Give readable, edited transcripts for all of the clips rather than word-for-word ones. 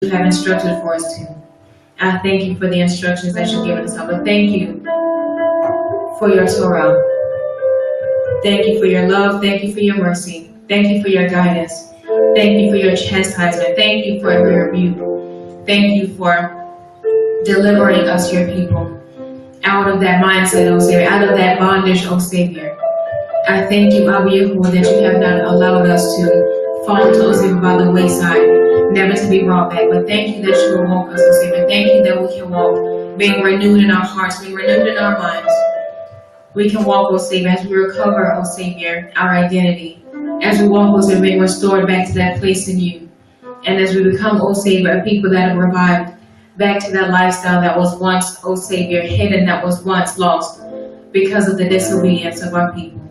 you have instructed for us to. I thank you for the instructions that you've given us, Abba. Thank you for your Torah. Thank you for your love. Thank you for your mercy. Thank you for your guidance. Thank you for your chastisement. Thank you for your rebuke. Thank you for delivering us, your people, out of that mindset, oh Savior, out of that bondage, oh Savior. I thank you, Abba Yahuwah, that you have not allowed us to fall into, oh Savior, by the wayside, never to be brought back. But thank you that you will walk us, oh Savior. Thank you that we can walk, being renewed in our hearts, being renewed in our minds. We can walk, oh Savior, as we recover, oh Savior, our identity. As we walk, oh Savior, being restored back to that place in you. And as we become, oh Savior, a people that have revived back to that lifestyle that was once, oh Savior, hidden, that was once lost because of the disobedience of our people.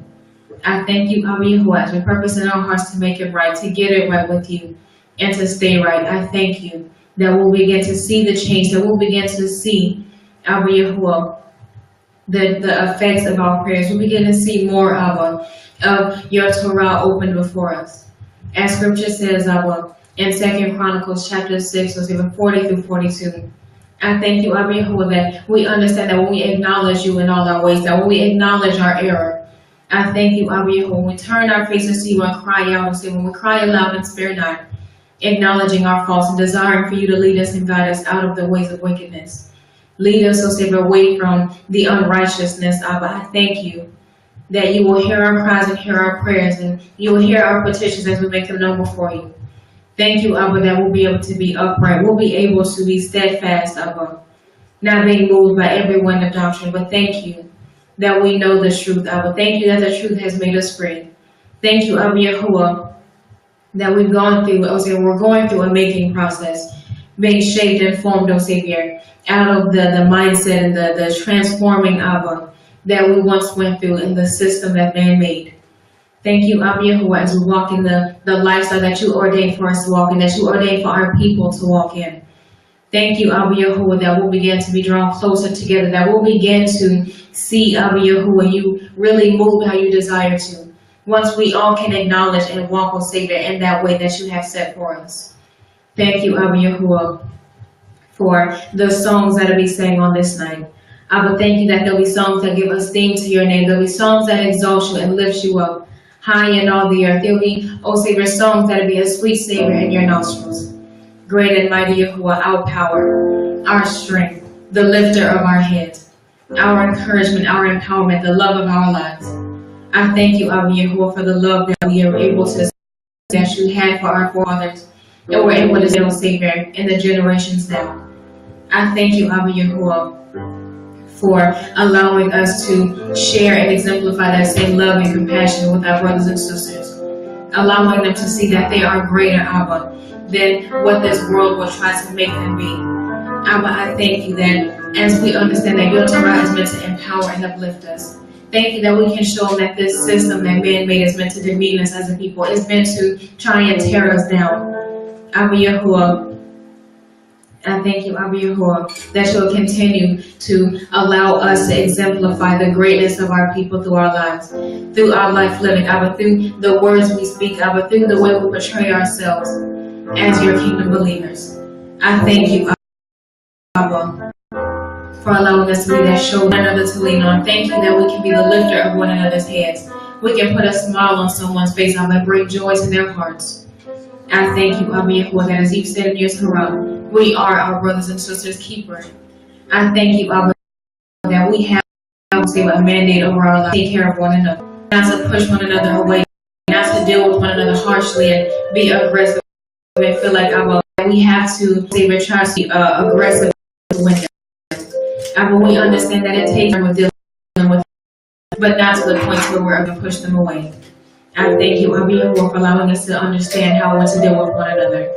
I thank you, Abba Yahuwah, as we purpose in our hearts to make it right, to get it right with you, and to stay right. I thank you that we'll begin to see the change, that we'll begin to see, Abba Yahuwah, the effects of our prayers. We'll begin to see more, Abba, of your Torah open before us. As scripture says, Abba, in 2 Chronicles chapter 6, verse 40 through 42. I thank you, Abba Yahuwah, that we understand that when we acknowledge you in all our ways, that when we acknowledge our error, I thank you, Abba Yahuwah, when we turn our faces to you and cry out, and say, when we cry aloud and spare not, acknowledging our faults and desiring for you to lead us and guide us out of the ways of wickedness. Lead us, O Savior, away from the unrighteousness, Abba. I thank you that you will hear our cries and hear our prayers, and you will hear our petitions as we make them known before you. Thank you, Abba, that we'll be able to be upright. We'll be able to be steadfast, Abba, not being moved by every wind of doctrine, but thank you that we know the truth, Abba. Thank you that the truth has made us free. Thank you, Abba Yahuwah, that we've gone through, oh Savior, we're going through a making process, being shaped and formed, oh Savior, out of the mindset and the transforming, Abba, that we once went through in the system that man made. Thank you, Abba Yahuwah, as we walk in the lifestyle that you ordained for us to walk in, that you ordained for our people to walk in. Thank you, Abba Yahuwah, that we'll begin to be drawn closer together, that we'll begin to see, Abba Yahuwah, you really move how you desire to. Once we all can acknowledge and walk, O Savior, in that way that you have set for us. Thank you, Abba Yahuwah, for the songs that will be sang on this night. Abba, thank you that there'll be songs that give us theme to your name. There'll be songs that exalt you and lift you up high in all the earth. There'll be, O Savior, songs that'll be a sweet savor in your nostrils. Great and mighty Yahuwah, our power, our strength, the lifter of our heads, our encouragement, our empowerment, the love of our lives. I thank you, Abba Yahuwah, for the love that we are able to see that you had for our forefathers, and we're able to see, Savior, in the generations now. I thank you, Abba Yahuwah, for allowing us to share and exemplify that same love and compassion with our brothers and sisters, allowing them to see that they are greater, Abba, than what this world will try to make them be. Abba, I thank you that as we understand that your Torah is meant to empower and uplift us, thank you that we can show them that this system that man made is meant to demean us as a people, is meant to try and tear us down. Abba Yahuwah, I thank you, Abba Yahuwah, that you'll continue to allow us to exemplify the greatness of our people through our lives, through our life living, Abba, through the words we speak, Abba, through the way we portray ourselves as your kingdom believers. I thank you, Abba, for allowing us to be that shoulder one another to lean on. Thank you that we can be the lifter of one another's heads. We can put a smile on someone's face, Abba, bring joy to their hearts. I thank you, Abba Yahuwah, that as you've said in your Torah, we are our brothers and sisters' keeper. I thank you, Abba, that we have a mandate over our lives, take care of one another, not to push one another away, not to deal with one another harshly and be aggressive and feel like we have to try to be aggressive with them. But we understand that it takes time with dealing with them, but not to the point where we're going to push them away. I thank you, Abba Yahuwah, for allowing us to understand how we want to deal with one another.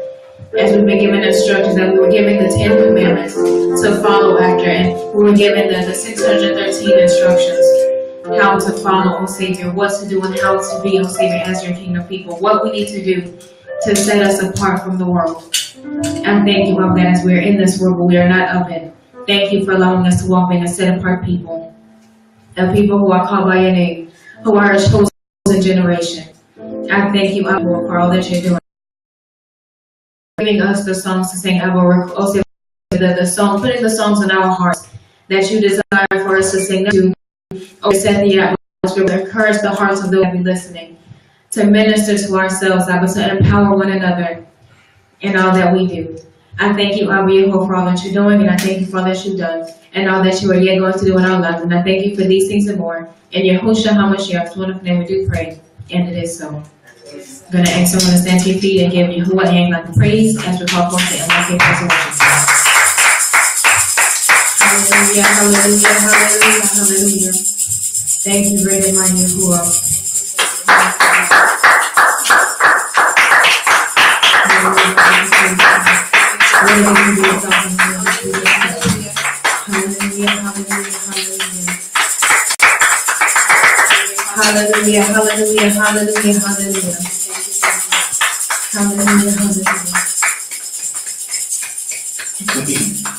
As we've been given instructions, that we were given the 10 commandments to follow after, and we were given the 613 instructions, how to follow, O Savior, what to do and how to be, O Savior, as your kingdom people, what we need to do to set us apart from the world. And thank you, Abba, that as we are in this world, but we are not of it. Thank you for allowing us to walk in a set apart people, a people who are called by your name, who are a chosen generation. I thank you, Abba, for all that you're doing. giving us the songs to sing. I will also the song, putting the songs in our hearts that you desire for us to sing, to set the atmosphere, to encourage the hearts of those that be listening, to minister to ourselves, Abba, to empower one another in all that we do. I thank you, Abba Yehovah, for all that you're doing, and I thank you for all that you've done, and all that you are yet going to do in our lives. And I thank you for these things and more. In Yahushua HaMashiach's wonderful name we do pray, and it is so. I'm going to ask someone to stand to your feet and give Yahuwah a hand like a praise as we call forth the MLK praise and worship. Hallelujah, hallelujah, hallelujah, hallelujah. Thank you, great and mighty Yahuwah. Hallelujah, hallelujah, hallelujah, hallelujah. Hallelujah, hallelujah.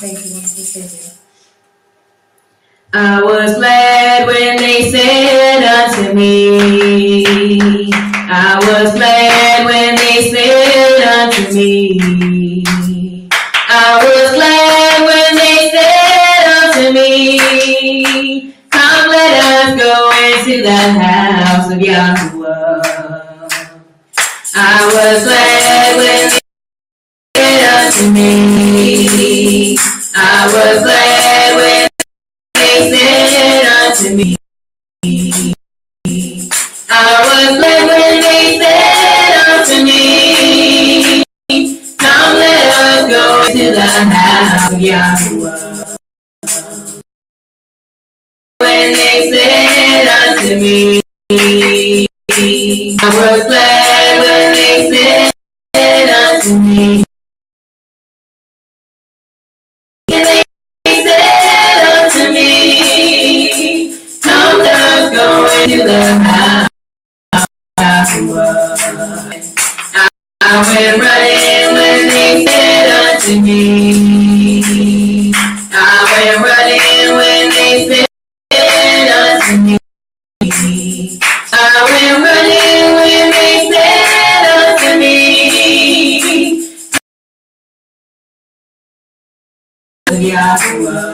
Thank you, wonderful Savior. I was glad when they said unto me, I was glad when they said unto me, I was glad when they said unto me, come let us go into the house of Yahuwah. I was glad when they said unto me, I was glad when they said unto me, I was glad when they said unto me, come let us go into the house of Yahuwah. When they said unto me, I was glad when they said unto me, and they said unto me, come let us go into the house of Yahuwah. I went running when they said unto me, I went running when they said unto me, I went running when they said unto me, Yahuwah.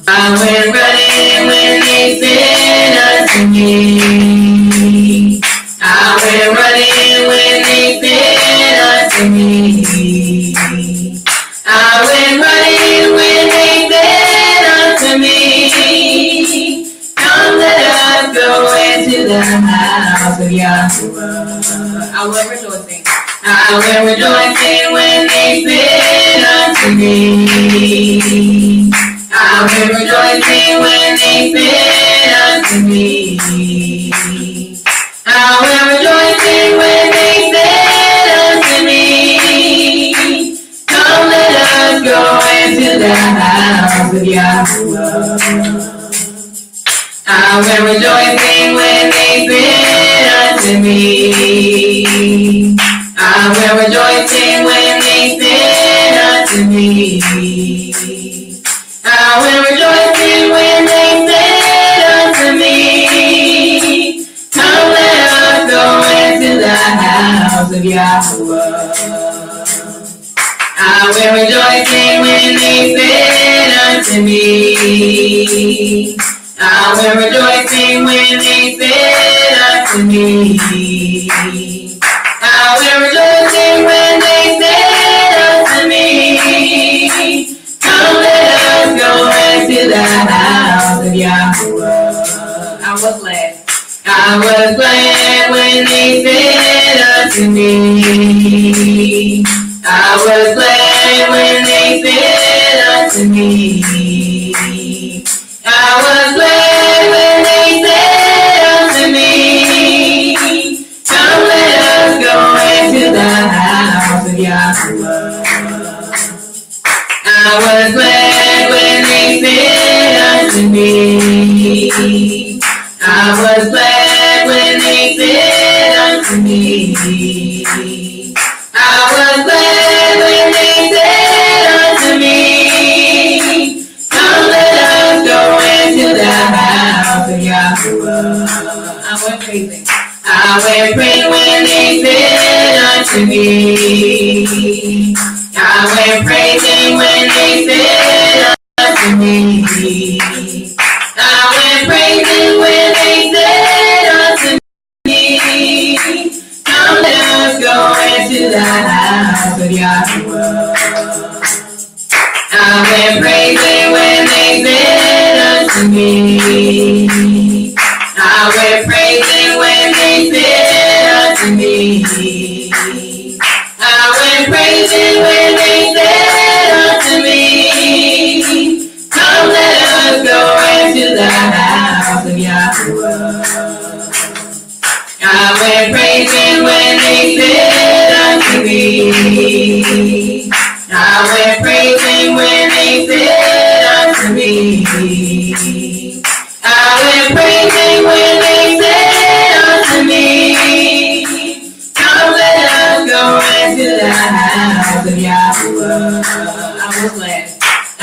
I went running when they said unto me, I went running when they said unto me, I went running when they said unto me, come let us go into the house of Yahuwah. I went rejoicing. I went rejoicing when they said unto me, I went rejoicing when they said unto me, I went rejoicing when they said unto me, come let us go into the house of Yahuwah. I went rejoicing when they said unto me, I went rejoicing when they said unto me, I went rejoicing when they said unto me, come let us go into the house of Yahuwah. I went rejoicing when they said unto me, I went rejoicing when they said unto me, I went rejoicing when they said unto me, come let us go into the house of Yahuwah. I was glad. I was glad when they said unto me, I was glad when they said unto me, I was glad when they said unto me, come let us go into the house of Yahuwah. I was glad when they said unto me, I was glad when they said unto me, I was glad when they said unto me, come let us go into the house of Yahuwah. I went praising. I went praying when they said unto me, went praising when they said unto me. I went praising when they said unto me. Come let us go into the house of Yahweh. I went praising when they said unto me. I went praising when they said unto me. I went praising when they said unto me. Come let us go into the house of Yahweh. I went praising when they said unto me. I went praising when they said unto me. I went praising when they said unto me. Come let us go into the house of Yahweh. I was glad.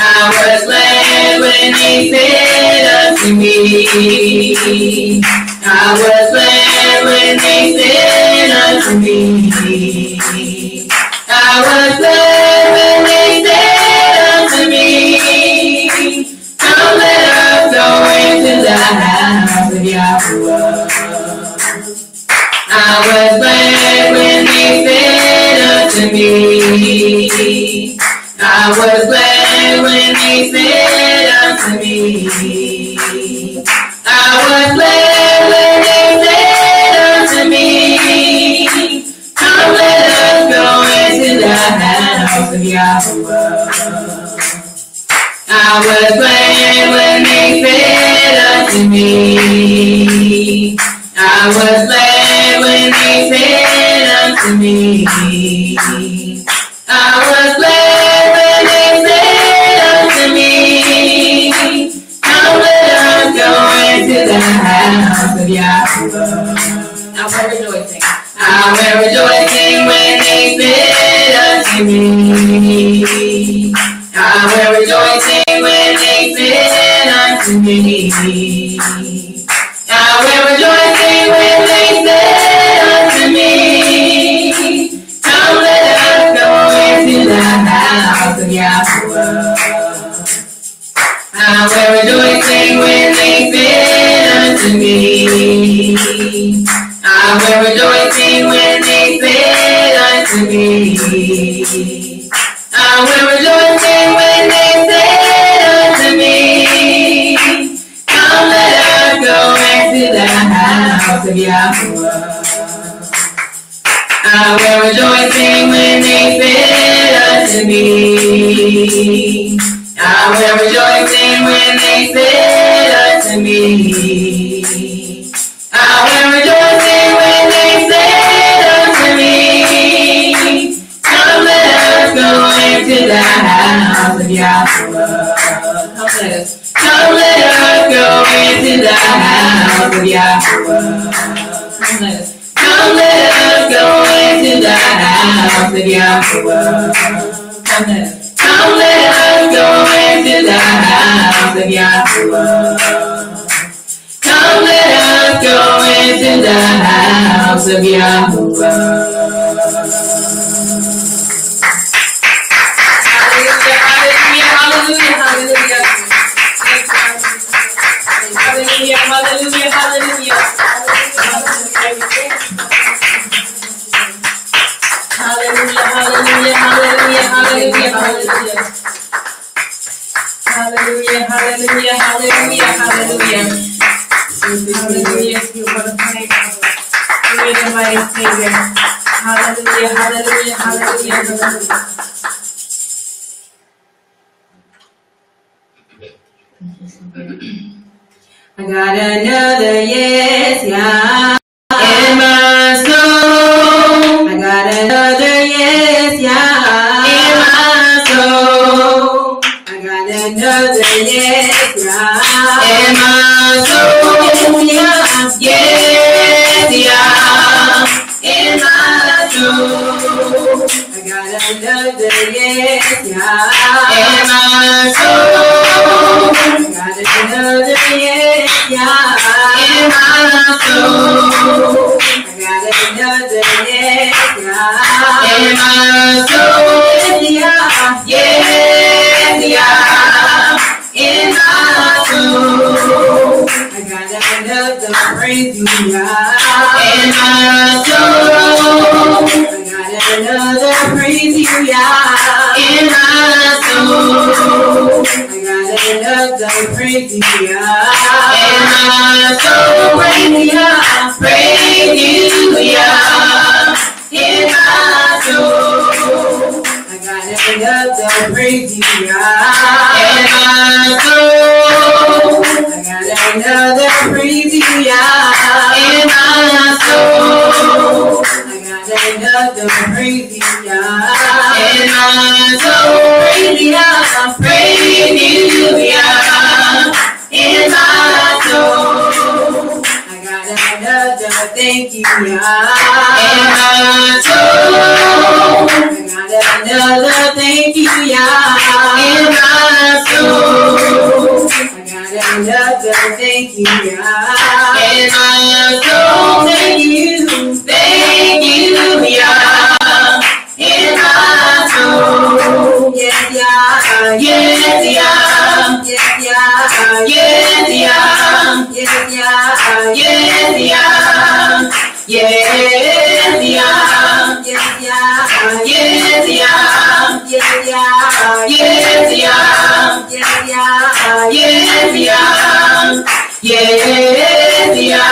I was glad when they said unto me. I was glad when they said unto me. I was glad when they said unto me. Come let us go into the house of Yahweh. I was glad when they said unto me. I was glad when they said unto me. I was glad when they said unto me. Come let us go into the house of Yahweh. I was glad when they said unto me. I was glad when they said unto me. I was glad when they said unto me. Come let us go into the house of Yahweh. I was rejoicing. I was rejoicing when they said unto me. I was rejoicing when they said unto me. I was rejoicing when they said unto me. Come let us go into the house of Yahweh. I was rejoicing when they said unto me. I was rejoicing when they said unto me. I was rejoicing when they said unto me. Come let us go into the house of Yahweh. I was rejoicing when they said unto me. I was rejoicing when they said unto me. I was rejoicing when they said unto me. Come let us go into the house of Yahweh. Come let us go into the house of Yahweh. Come let us go into the house of Yahweh. Come let us go into the house of Yahweh. Come let us go into the house of Yahweh. Hallelujah, hallelujah, hallelujah. Hallelujah, hallelujah, hallelujah. Hallelujah, hallelujah, hallelujah, hallelujah, hallelujah. Hallelujah, hallelujah, hallelujah, hallelujah. Hallelujah, you for the praise. You are the mighty Savior. Hallelujah, hallelujah, hallelujah, hallelujah. I got another yes, yeah, in my soul. I got another yes, yeah, in my soul. I got another yes, yeah, in my soul. Yeah, yes, yeah, in my soul. I got another yes, yeah, in my soul. I got another yes, yeah, in my soul. I got another yes, yeah, in my soul. Yeah, in my soul. I got another praise you, in my soul. Praise you, in my soul. I got another praise you, in my soul. I got another praise you, in my soul. I got another praise you, in my soul. Praise you, in my soul. I got another thank you, in my soul. I got another thank you, in my soul. I got another thank you, in my soul. Thank you, in my soul. Yes, yeah, yes, yeah, yes, yeah, yes, yeah, yes, yeah, yes, yeah, yes, yeah, yes, yeah, yes, yeah, yes, yeah, yes, yeah, yes, yeah, yes, yeah, yes, yeah,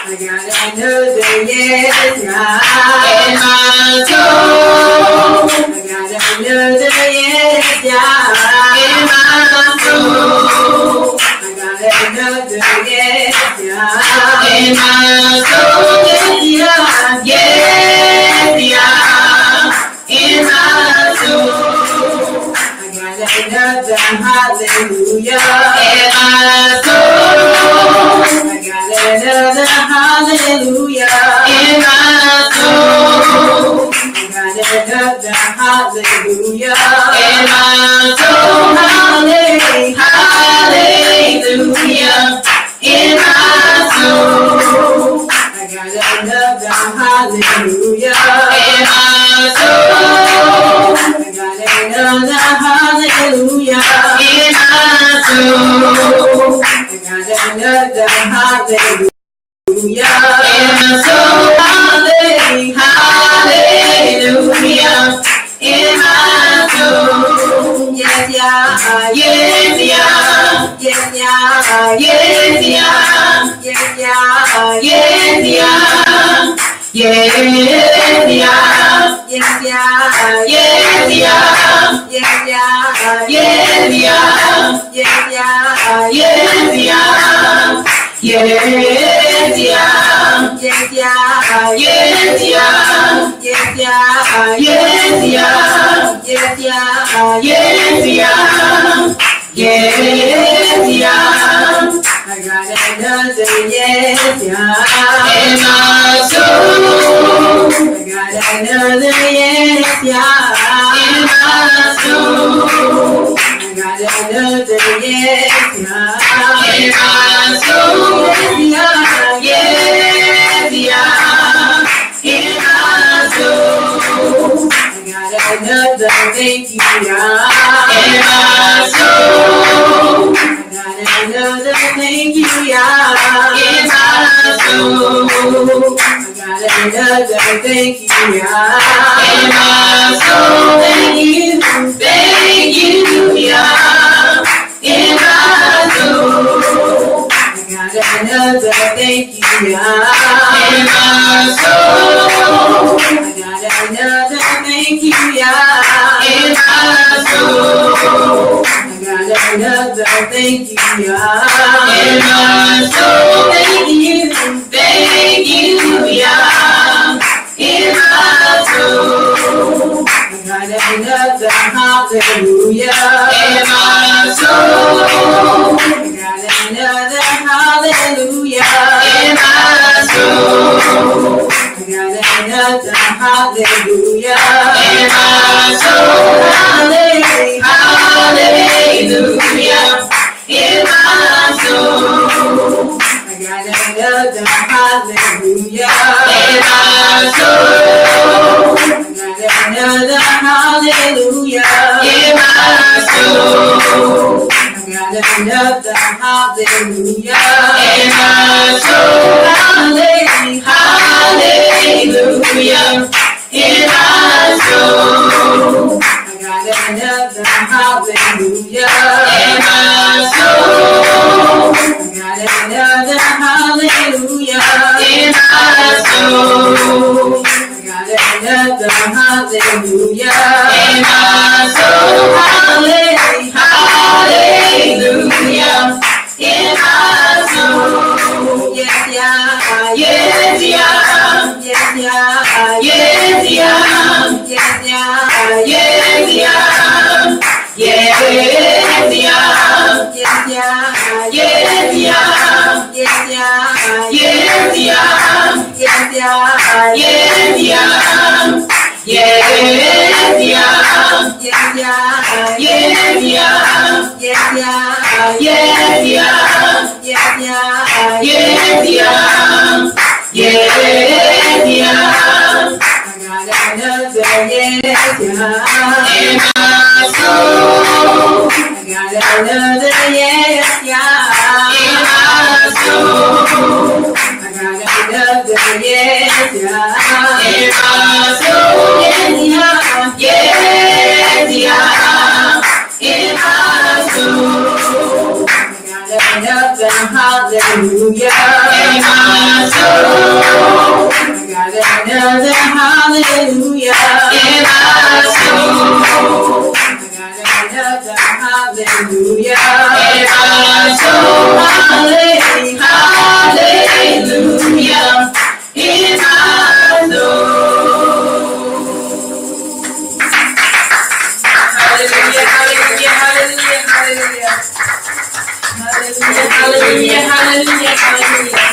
I got another yes, in my soul. I got another yes, in my soul. I got another yes, in my soul. Yes, in my soul. I got another hallelujah, in my soul. I got another hallelujah, in my soul. I got another hallelujah, in my soul. Hallelujah, in my soul. I got another hallelujah, in my soul. I got another hallelujah, in my soul. I got another hallelujah, in my soul. Hallelujah, in my soul. Yes, yeah, yes, yeah, yes, yeah, yes, yeah, yes, yeah, yes, yeah, yes, yeah, yes, yeah, yes, yeah, yes, yeah, yes, yeah, yes, yeah, yes, yeah, yes, yeah, yes, yeah, yes, yeah, yes, yeah, yes, yeah. I got another yes, yeah, in my soul. I got another yes, yeah, in my soul. I got another yes, yeah, in my soul. Yes, yeah, in my soul. I got another thank you, yeah, in my soul. I got another thank you, yeah, in my soul. I got another thank you, yeah, in my soul. Thank you, yeah, in my soul. I got another thank you, yeah, in my soul. I got another thank you, yeah, in my soul. I got another thank you, yeah, in my soul. Thank you, yeah, in my soul. I got another hallelujah, in my soul. I got another hallelujah, in my soul. I got another hallelujah, in my soul. Hallelujah, in my soul. I got another hallelujah, in my soul. I got another hallelujah, in my soul. got another hallelujah in my soul. Hallelujah in my soul. I got another hallelujah in my soul. I got another hallelujah in my soul. I got another hallelujah in my soul. Hallelujah in my soul. Yes, yeah, yes, yeah, yes, yeah, yes, yeah, yes, yeah, yes, yeah, yes, yeah, yes, yeah, yes, yeah, yes, yeah, yes, yeah, yes, yeah, yes, yeah, yes, yeah, yes, yeah. Yeah, yeah, yeah, yeah, yeah, yeah, yeah, yeah, yeah, yeah, yeah, yeah, yeah, yeah. I got another yes, yeah, in my soul. I got another yes, yeah, in my soul. I got another yes, yeah, in my soul. Yes, yeah, yes, yeah, in my soul. I got another hallelujah in my soul. I got another hallelujah in my soul. I got another hallelujah in my soul. Hallelujah in my soul. Hallelujah, hallelujah, hallelujah, hallelujah. Hallelujah, hallelujah, hallelujah, hallelujah.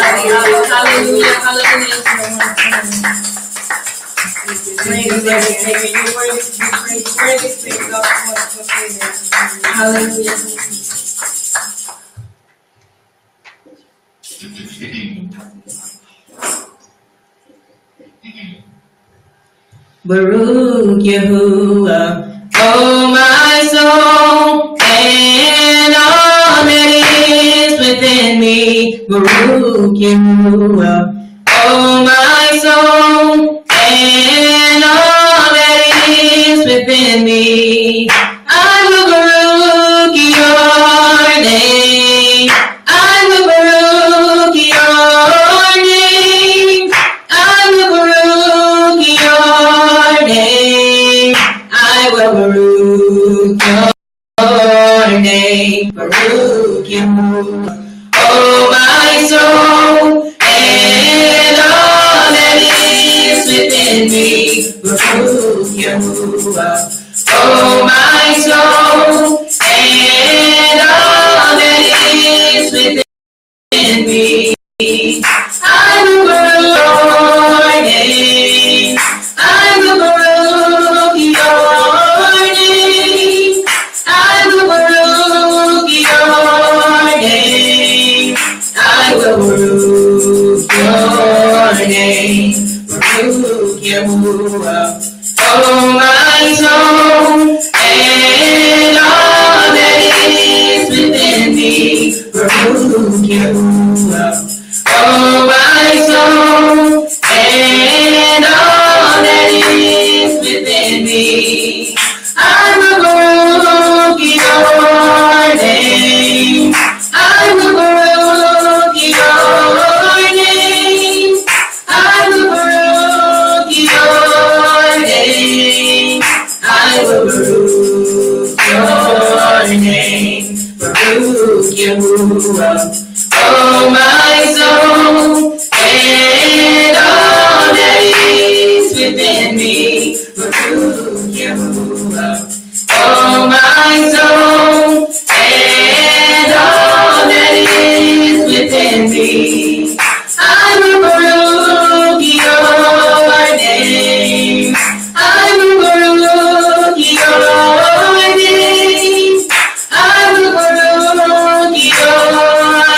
Hallelujah, hallelujah. Praise everything. You worthy to be praised. Worthy to be loved. Hallelujah. Baruch Yahuwah, oh my soul, and all that is within me. Baruch Yahuwah, oh my soul, and all that is within me. I will baruch your name. I will baruch your name. I will baruch your name. I will baruch your name. Baruch you, oh my soul, and all that is within me. Baruch you, oh my soul, and all that is within me. I will baruch your name. I will baruch your name. I will baruch your name. I will baruch your name. Baruch Yahuwah, oh my soul, and all that is within me. Baruch Yahuwah, oh my soul, and all that is within me. I will baruch your name. I will baruch your name. I will baruch your name. I will baruch your name. Baruch Yahuwah, oh my soul, and all that is within me. Baruch Yahuwah, oh my soul, and all that is within me. I will baruch your name. I will baruch your name. I will baruch your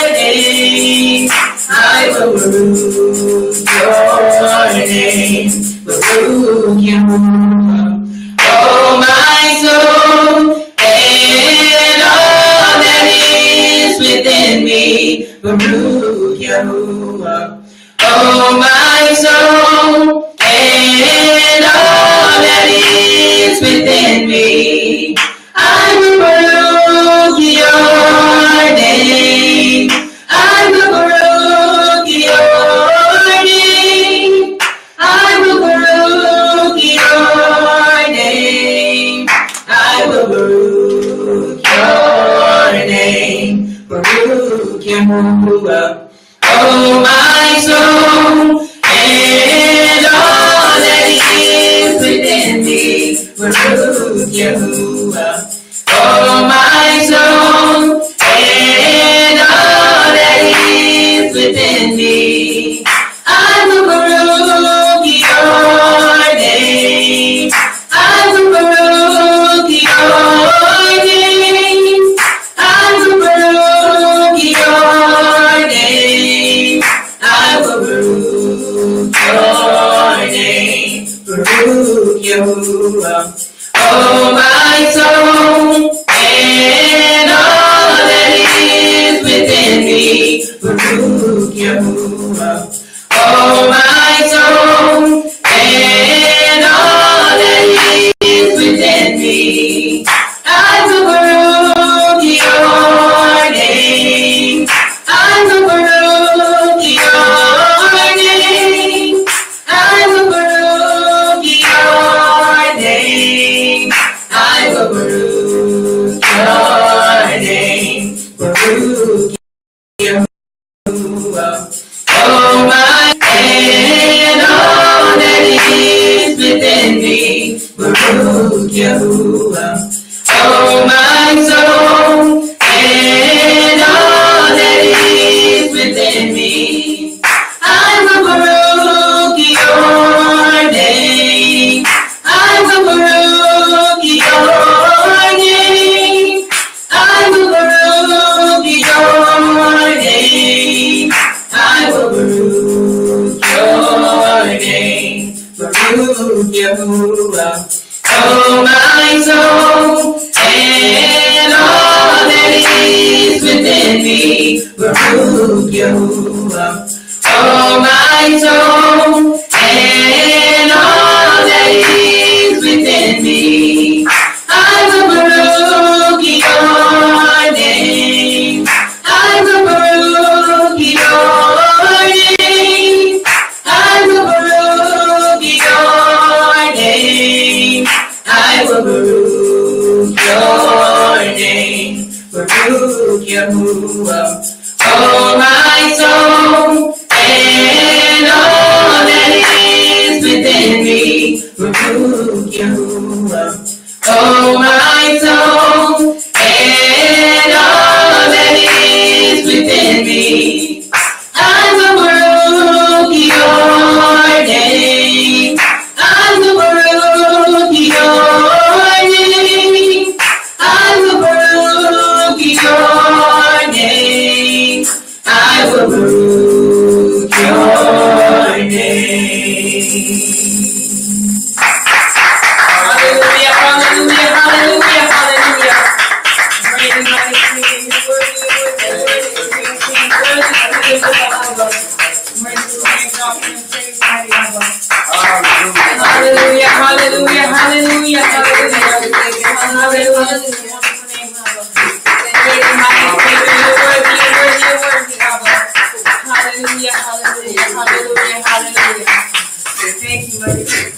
within me. Baruch Yahuwah. Oh, my soul, and all that is within me, I will baruch your name. I will baruch your name. I will baruch your name. I will baruch your name. Baruch Yahuwah. Oh, my soul, and all that is within me, Baruch Yahuwah. Oh, my soul, and all that is within me, I will baruch your name. I will baruch your name. I will baruch your name. I will baruch your name. Baruch Yahuwah. Oh, my soul, and all that is within me, Baruch Yahuwah. Oh, my soul, and all that is within me, I will baruch your name. I will baruch your name. I will baruch your name. I will baruch your name. Baruch Yahuwah. Oh, my, and all that is within me, Baruch Yahuwah. Oh, my soul, and all that is within me, I will baruch your name. I will baruch your name. I will baruch your name. I will baruch your name. Baruch Yahuwah. Oh, my soul, and all that is within me, Baruch Yahuwah. Oh, my soul, and all that is within me, I will baruch your name. I will baruch your name. I will baruch your name. I will baruch your name. Baruch Yahuwah. Oh, my soul, and all that is within me, Baruch Yahuwah. Oh, my soul, and all that is within me, I will baruch your name. I will baruch your name. I will baruch your name. I will baruch your name. Hallelujah, hallelujah, hallelujah, hallelujah. Great and mighty King, worthy, hallelujah, hallelujah, hallelujah, hallelujah. Great and mighty King, you're worthy, hallelujah, hallelujah, hallelujah, hallelujah. Thank you, mighty King.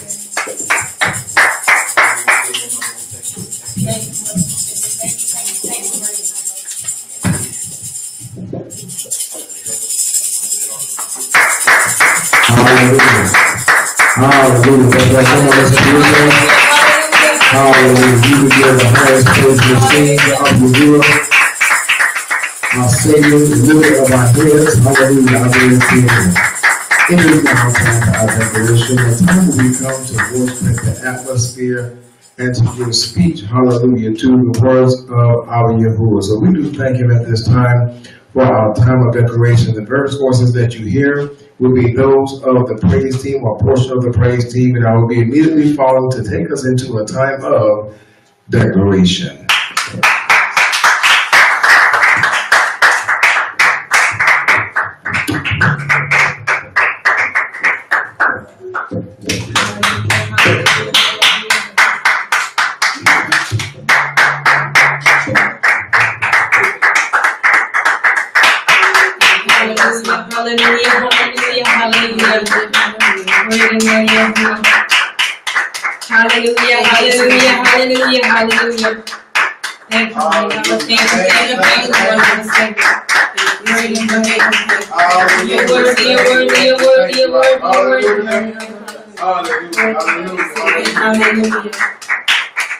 Hallelujah. Hallelujah. You give the highest praise to the King of Yahuwah, our Savior, the Lord of our heads. Hallelujah. Our very Savior. It is now time for our declaration. The time when we come to worship the atmosphere and to give speech, hallelujah, to the words of our Yahuwah. So we do thank Him at this time for our time of declaration. The various voices that you hear will be those of the praise team or portion of the praise team, and I will be immediately following to take us into a time of declaration. hallelujah, hallelujah. Hallelujah, hallelujah, hallelujah, hallelujah. Thank you, Lord. Thank you, thank you, thank you, thank you. You're worthy, you're worthy, you're worthy, you're worthy, you're worthy. Hallelujah.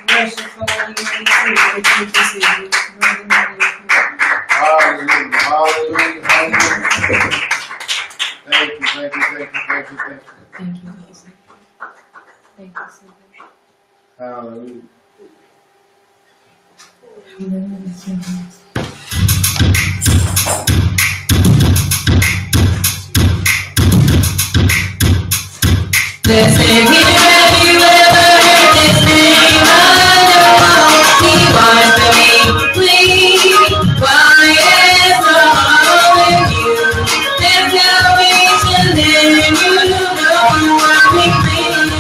Worship for all you can see. Hallelujah, hallelujah, hallelujah. Thank you, thank you, thank you, thank you, thank you. Thank you, Jesus. Thank you, Jesus. Hallelujah. Listen here, have you ever heard this name? I know he wants to make you clean. Why is wrong with you? There's salvation in you. Know you want to be clean.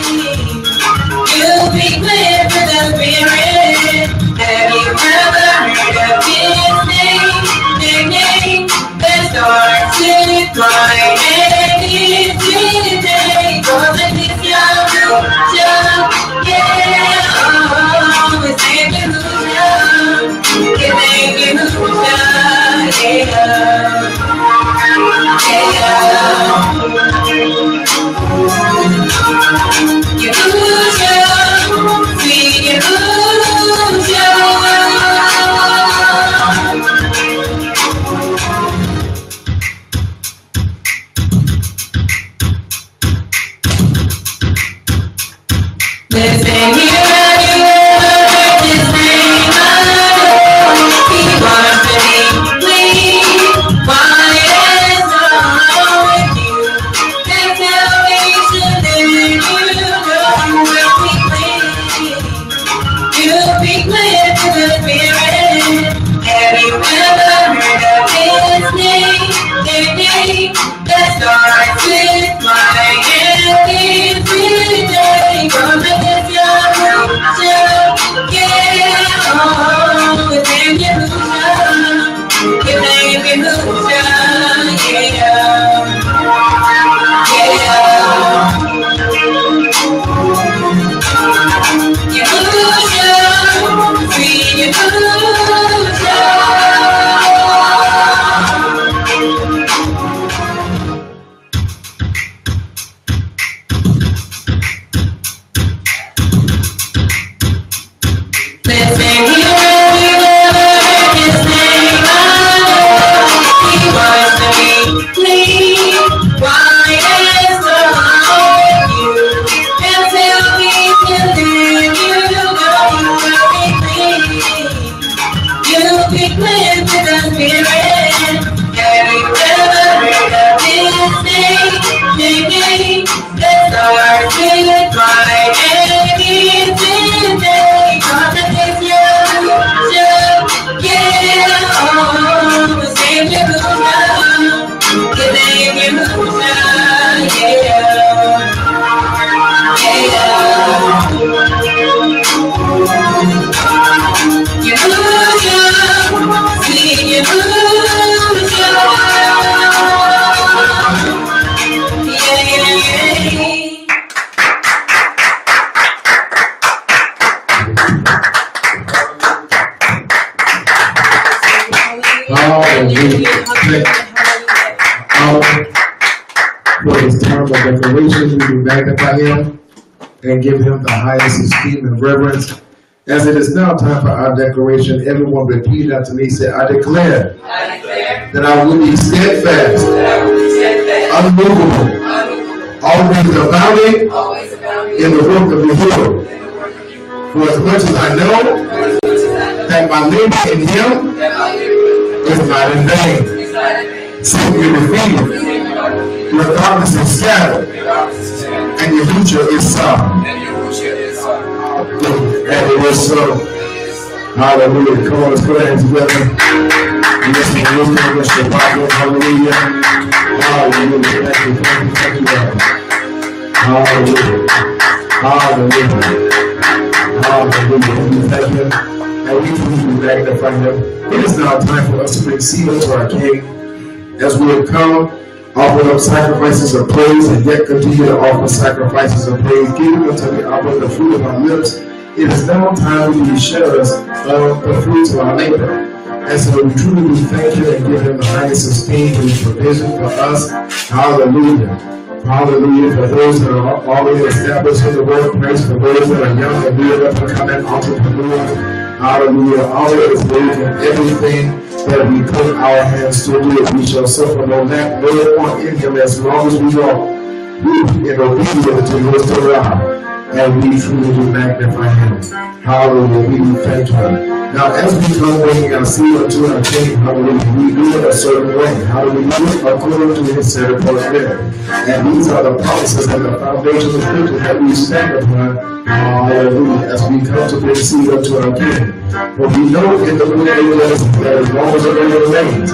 You'll be cleansed with the Spirit. Have you ever heard of his name? The name that starts with my name is his name. Cause it is Yahushua, yeah, oh, his name is Yahushua, his name is Yahushua, Yahushua, sweet Yahushua. Listen here, have you ever heard his name? I know he wants to make you clean. Why is wrong with you? There's salvation in you. Know you will be clean. You'll be cleansed to the Spirit. Have you ever heard of his name? The name that starts with my name is his name. Come and get Yahushua, yeah, oh, his name Yahushua, his name Yahushua, Yahushua, sweet Yahushua. Listen here, have you ever heard his name? I know he wants to make you clean. Why is wrong with you? There's salvation in you. Know you will be clean. You'll be cleansed with the Spirit. Have you ever heard of his name? The name that starts with my name is his name. Cause it is Yahushua, yeah, oh, his name Yahushua, his name Yahushua, Yahushua, sweet Yahushua, For his time of declaration, we will magnify him and give him the highest esteem and reverence. As it is now time for our declaration, everyone repeat after me. Say, I declare that I will be steadfast, unmovable, always abounding in the work of the Lord. For as much as I know that my labor in him is not in vain. Satan will defeat your darkness is scattered, and your future is sound. And it is so. Hallelujah. Come on, let's put our hands together. Let's worship the Bible. Hallelujah. Hallelujah. Thank you, Lord. Hallelujah. Hallelujah. Hallelujah. We thank him. And we magnify him. It is now time for us to bring seed unto our King. As we have come, offering up sacrifices of praise, and yet continue to offer sacrifices of praise, giving unto the offering the fruit of our lips, it is now time to be sharers of the fruits of our labor. And so we truly thank you and give him the highest esteem for his provision for us. Hallelujah. Hallelujah. For those that are already established in the workplace, for those that are young and new up and coming entrepreneurs. Hallelujah. Always believe in everything that we put our hands to do. We shall suffer no lack, no want in him as long as we walk in obedience to his Torah. And we truly do magnify him. Hallelujah. We do thank him. Now, as we come bringing our seed unto our King, hallelujah, we do it a certain way. How do we do it? According to his set apart will. And these are the promises and the foundation of scripture that we stand upon. Hallelujah. As we come to bring seed unto our King. For we know in the book of Revelation that as long as the rain remains,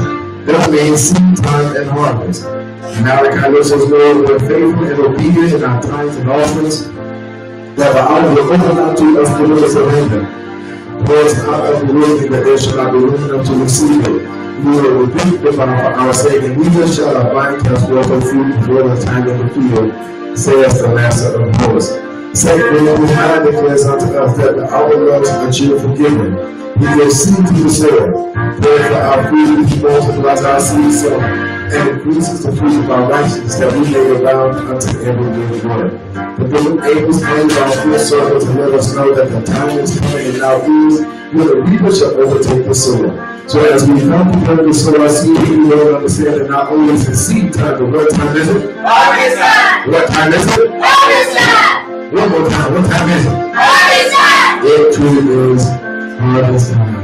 there remains seed time and harvest. Malachi lets us know we're faithful and obedient in our tithes and offerings, that the hour will open unto us the doors of heaven. For it's not of the worthy that there shall not be room enough to receive it. We will rebuke the vow for our sake, and neither shall our vine cast forth her fruit before the time of the field, says the Master of hosts. Secondly, behind declares unto us that the our loves are cheerful giving. He gives seed to the soil. Therefore our food he multiplies our seed sown, and increases the fruit of our righteousness, that we may abound unto every good work. The book of Amos hands our full circle to let us know that the time is coming and now is when the reaper shall overtake the soil. So as we come prepare to sow our seed, we will understand that not only is it seed time, but what time is it? Harvest time! What time is it? Harvest time! One more time, what time is it? Harvest time! It truly is harvest time.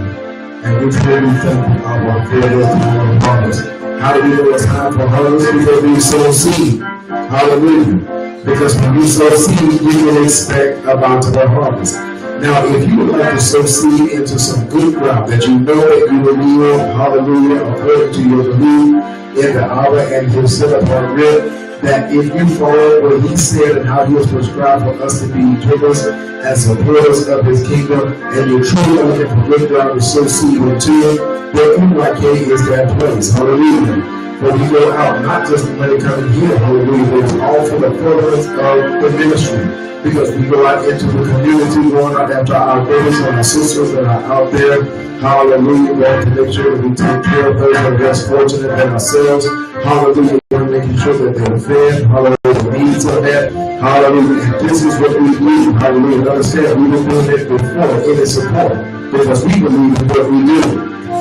And we truly thank you, our for the time of harvest. How do we know it's time for harvest? Because we sow seed. Hallelujah. Because when you sow seed, you can expect a bountiful harvest. Now, if you would like to sow seed into some good ground that you know that you will yield, hallelujah, according to your belief in the hour and his set upon rib, that if you follow what he said and how he has prescribed for us to be givers and supporters of his kingdom, and you're truly looking for good ground to sow seed into it, then NYK is that place. Hallelujah. But we go out, not just the money coming here, hallelujah, but it's all for the furtherance of the ministry. Because we go out into the community, going out after our brothers and our sisters that are out there, hallelujah, we have to make sure that we take care of those that are less fortunate than ourselves, hallelujah, we're making sure that they're fed, hallelujah, the needs are met, hallelujah, and this is what we do, hallelujah, understand, we've been doing it before, it is support, because we believe in what we do.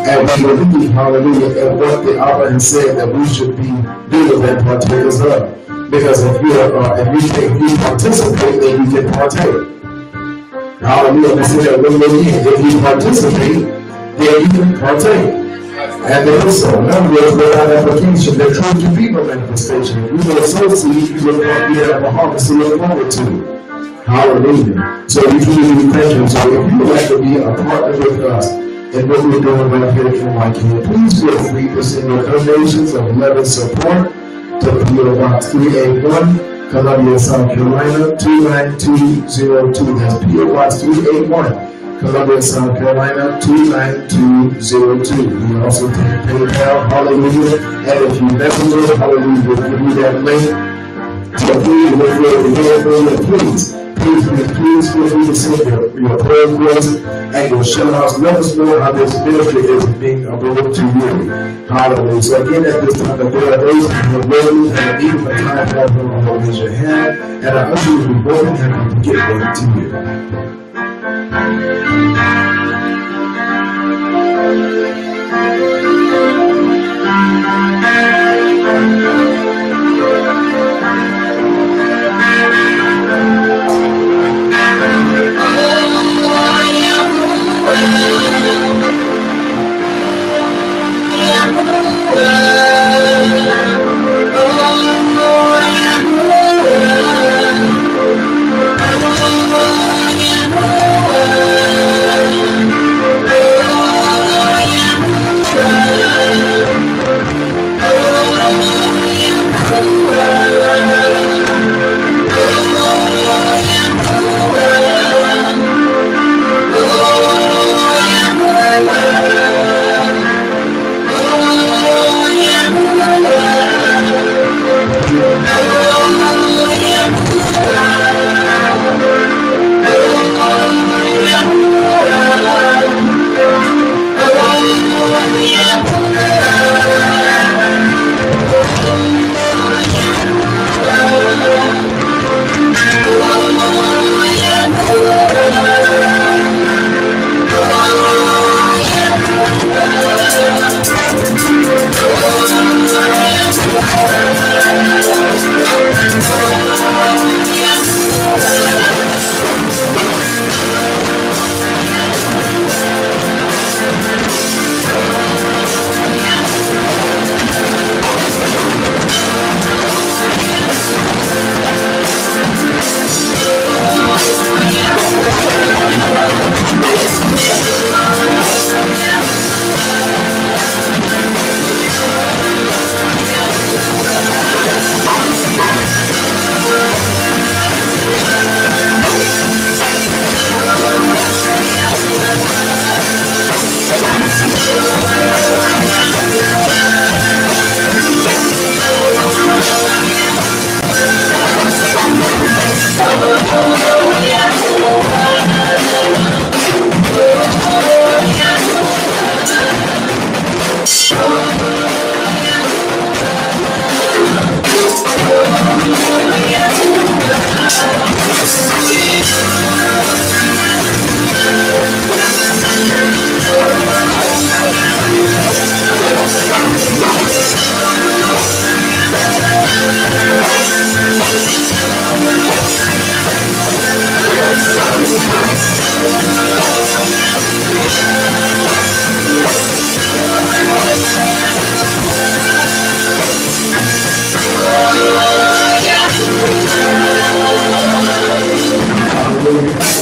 And we believe, hallelujah, in what the author has said that we should be doing and partakers of. Because if you participate, then you can partake. Hallelujah. We say that one more again. If you participate, then you can partake. And then also, in other words, without application, there truly can be no manifestation. If we will sow seed, you will not be able to harvest to look forward to. Hallelujah. So we truly thank you. So if you would like to be a partner with us, and what we're doing right here in NYK, please feel free to send your donations of love and support to PO Box 381, Columbia, South Carolina 29202. That's PO Box 381, Columbia, South Carolina 29202. We also take PayPal, hallelujah. And if you messenger, hallelujah, we'll give you that link. So please, please feel free to send your prayer requests and your shout outs. Let us know how this ministry is being available to you. Hallelujah. So again, at this time, if there are those who are ready and need a time platform, raise your hand, and I urge you to be more than happy to get ready to you.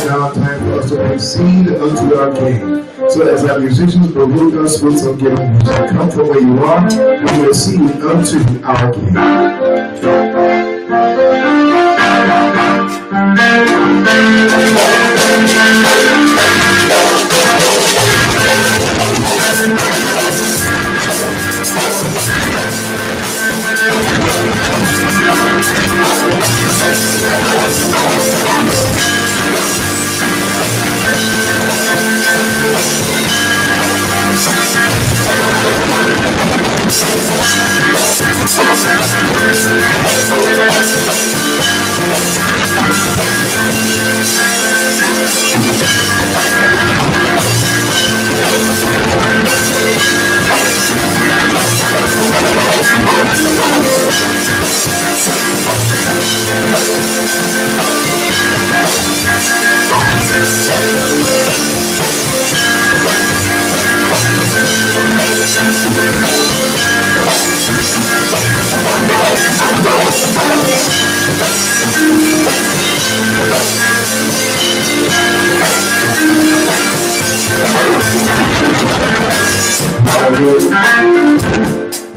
Now time for us to proceed unto our King. So as our musicians will lead us with some giving music, come from where you are, we will proceed unto our King.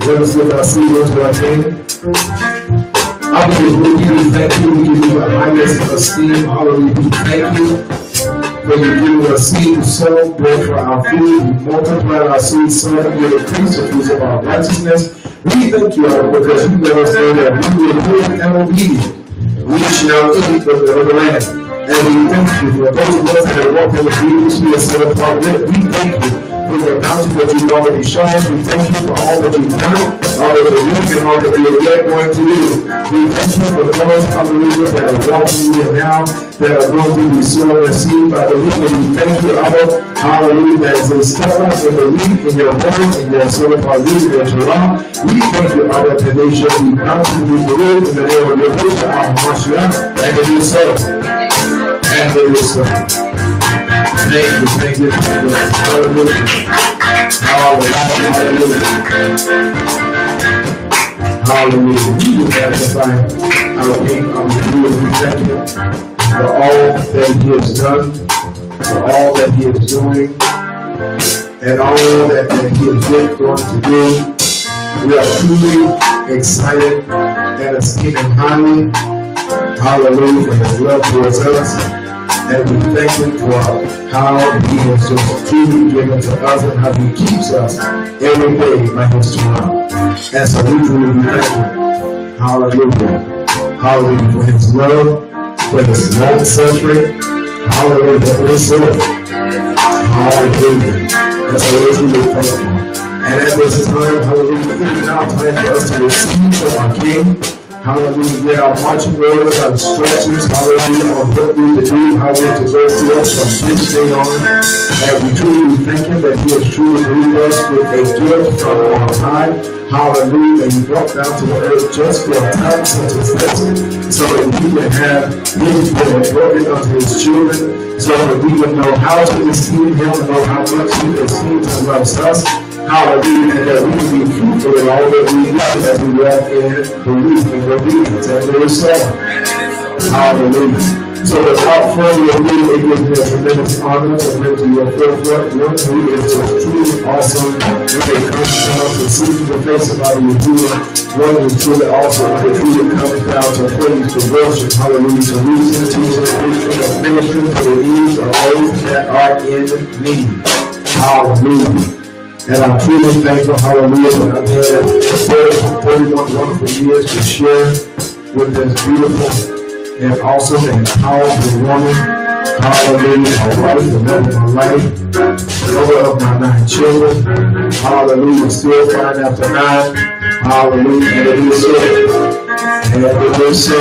Let us lift our seat unto our King. I will give you thank you. We give you the highest esteem. Hallelujah. We thank you for you giving us seed to sow, bread for our food. You multiplied our seed, so that you increase the fruits of our righteousness. We thank you, Lord, because you let us know that we will live and obedient. We shall eat of the land. And we thank you for those of us that walk in the beauty we are set apart with. We thank you for the bounty that you've already shown. We thank you for all that you've done, all that you're doing, and all that you're yet going to do. We thank you for those, hallelujah, that are walking in now, that are going to be sown and received by the week. And we thank you, Abba, hallelujah, that as they step up in the week, in your word, in your sort of hallelujah, your Torah, we thank you, Abba, that they shall be bountifully rewarded in the name of your Lord, our Mashiach, and it is so. And it is so. Thank you, hallelujah. Hallelujah. Hallelujah. We will magnify our King, our Lord. We thank you for all that he has done, for all that he is doing, and all that he is yet going to do. We are truly excited and esteem him highly. Hallelujah, for his love towards us. And we thank him for how he has just truly given to us and how he keeps us every day by his tomorrow. And so we truly thank him. Hallelujah. Hallelujah for his love, for his long suffering. Hallelujah for his love. Hallelujah. And so we're truly thankful. And at this time, hallelujah, it is now time for us to receive from our King. Hallelujah, get our marching orders, our instructions, hallelujah, on what we to do, how we to go through us from this day on. And we truly thank him that he has truly moved us with a gift from on high. Hallelujah, and he brought down to the earth just for a time such as this, so that we can have his will broken unto his children, so that we can know how to esteem him and know how much he esteems and loves us. Hallelujah, and that we can be fruitful in all that we do as we walk in belief and obedience. And it is so. Hallelujah. So without further ado, it gives me a tremendous honor to bring to your forefront one who is just truly awesome when it comes down to seeking the face of our Yahuwah. One who is truly awesome when it truly comes down to praise, to worship, hallelujah, to reason, teaching, preaching, and ministering to the needs of those that are in need. Hallelujah. And I'm truly thankful, hallelujah, that I've had 31 wonderful years to share with this beautiful and awesome and powerful woman. Hallelujah, my wife, the love of my life, the mother of my 9 children. Hallelujah, still crying after 9. Hallelujah. And it is so. And it is so.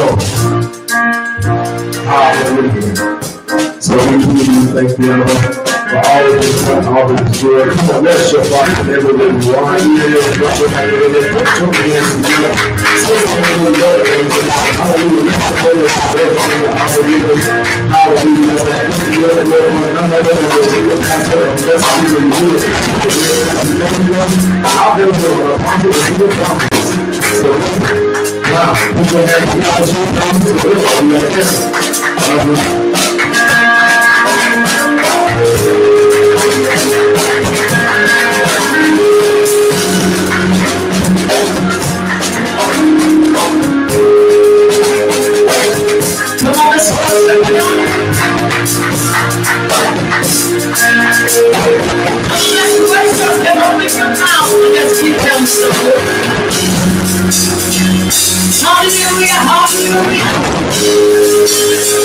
Hallelujah. So we thank you, Lord, for all of this, all of this joy. Come on, let's show God everywhere you are. Even if you're not everywhere, put your hands together. Say hallelujah. Hallelujah. Hallelujah. Hallelujah, hallelujah,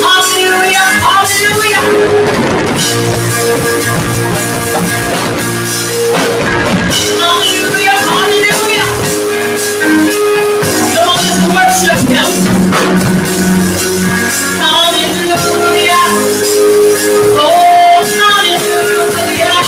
hallelujah, hallelujah. Hallelujah, hallelujah. Come on, let's worship him. Hallelujah. Oh, hallelujah.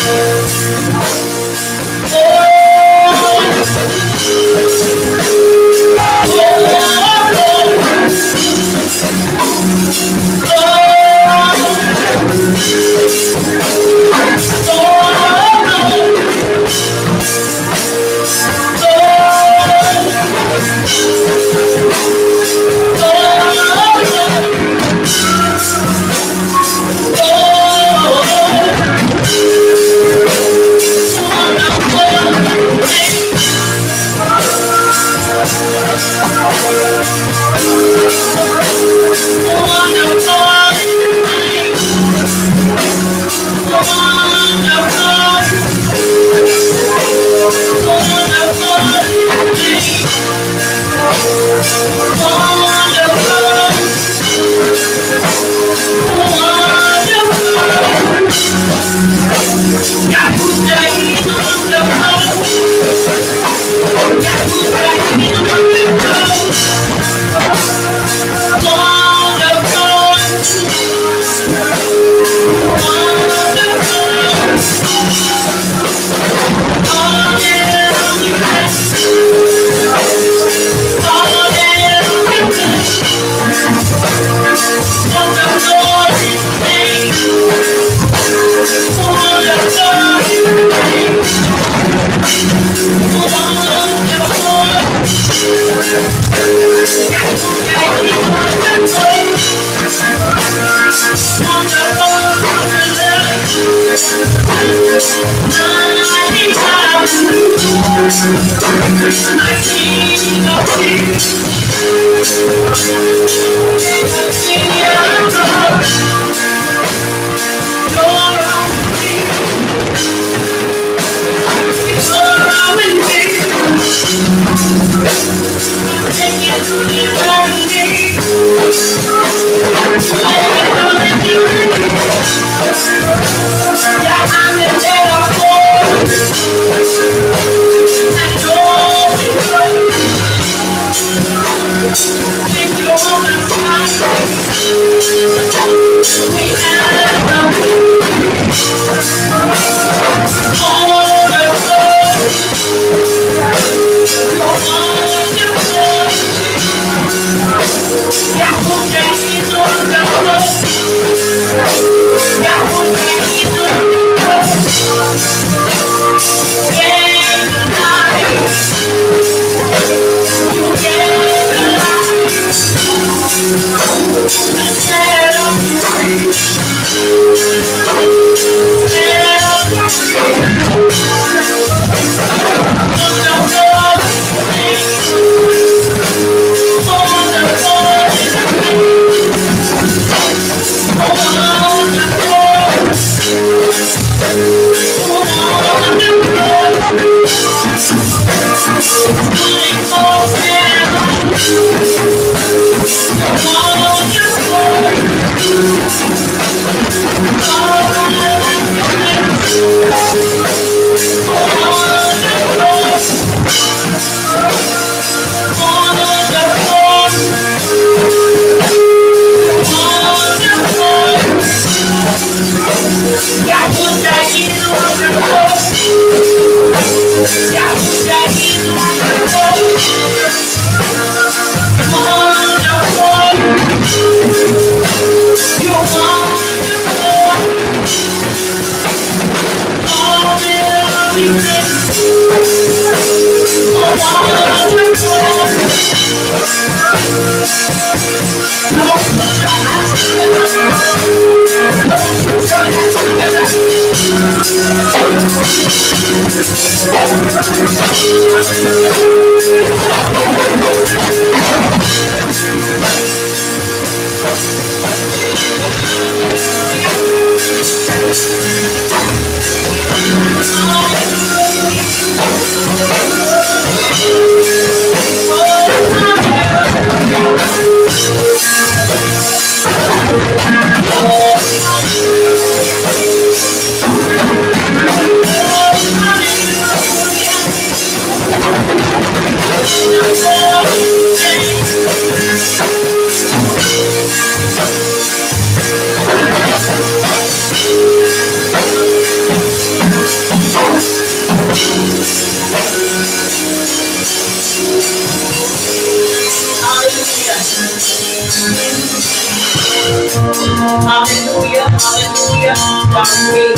Hallelujah, hallelujah. Our King,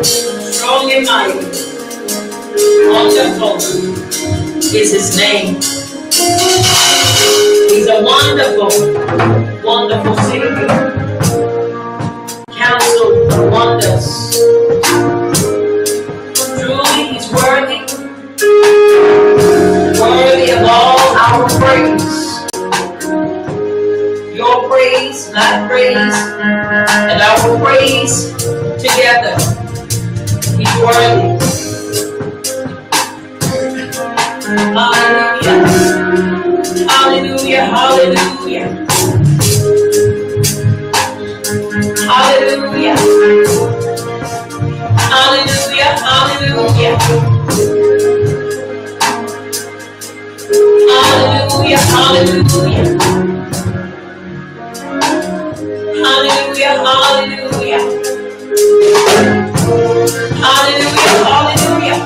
strong and mighty, wonderful is his name. He's a wonderful, wonderful Savior. Counsel wonders. Truly, he's worthy, worthy of all our praise. Your praise, my praise, and our praise together. He's worthy. Hallelujah. Hallelujah. Hallelujah. Hallelujah. Hallelujah. Hallelujah. Hallelujah. Hallelujah. Hallelujah, hallelujah. Hallelujah, hallelujah.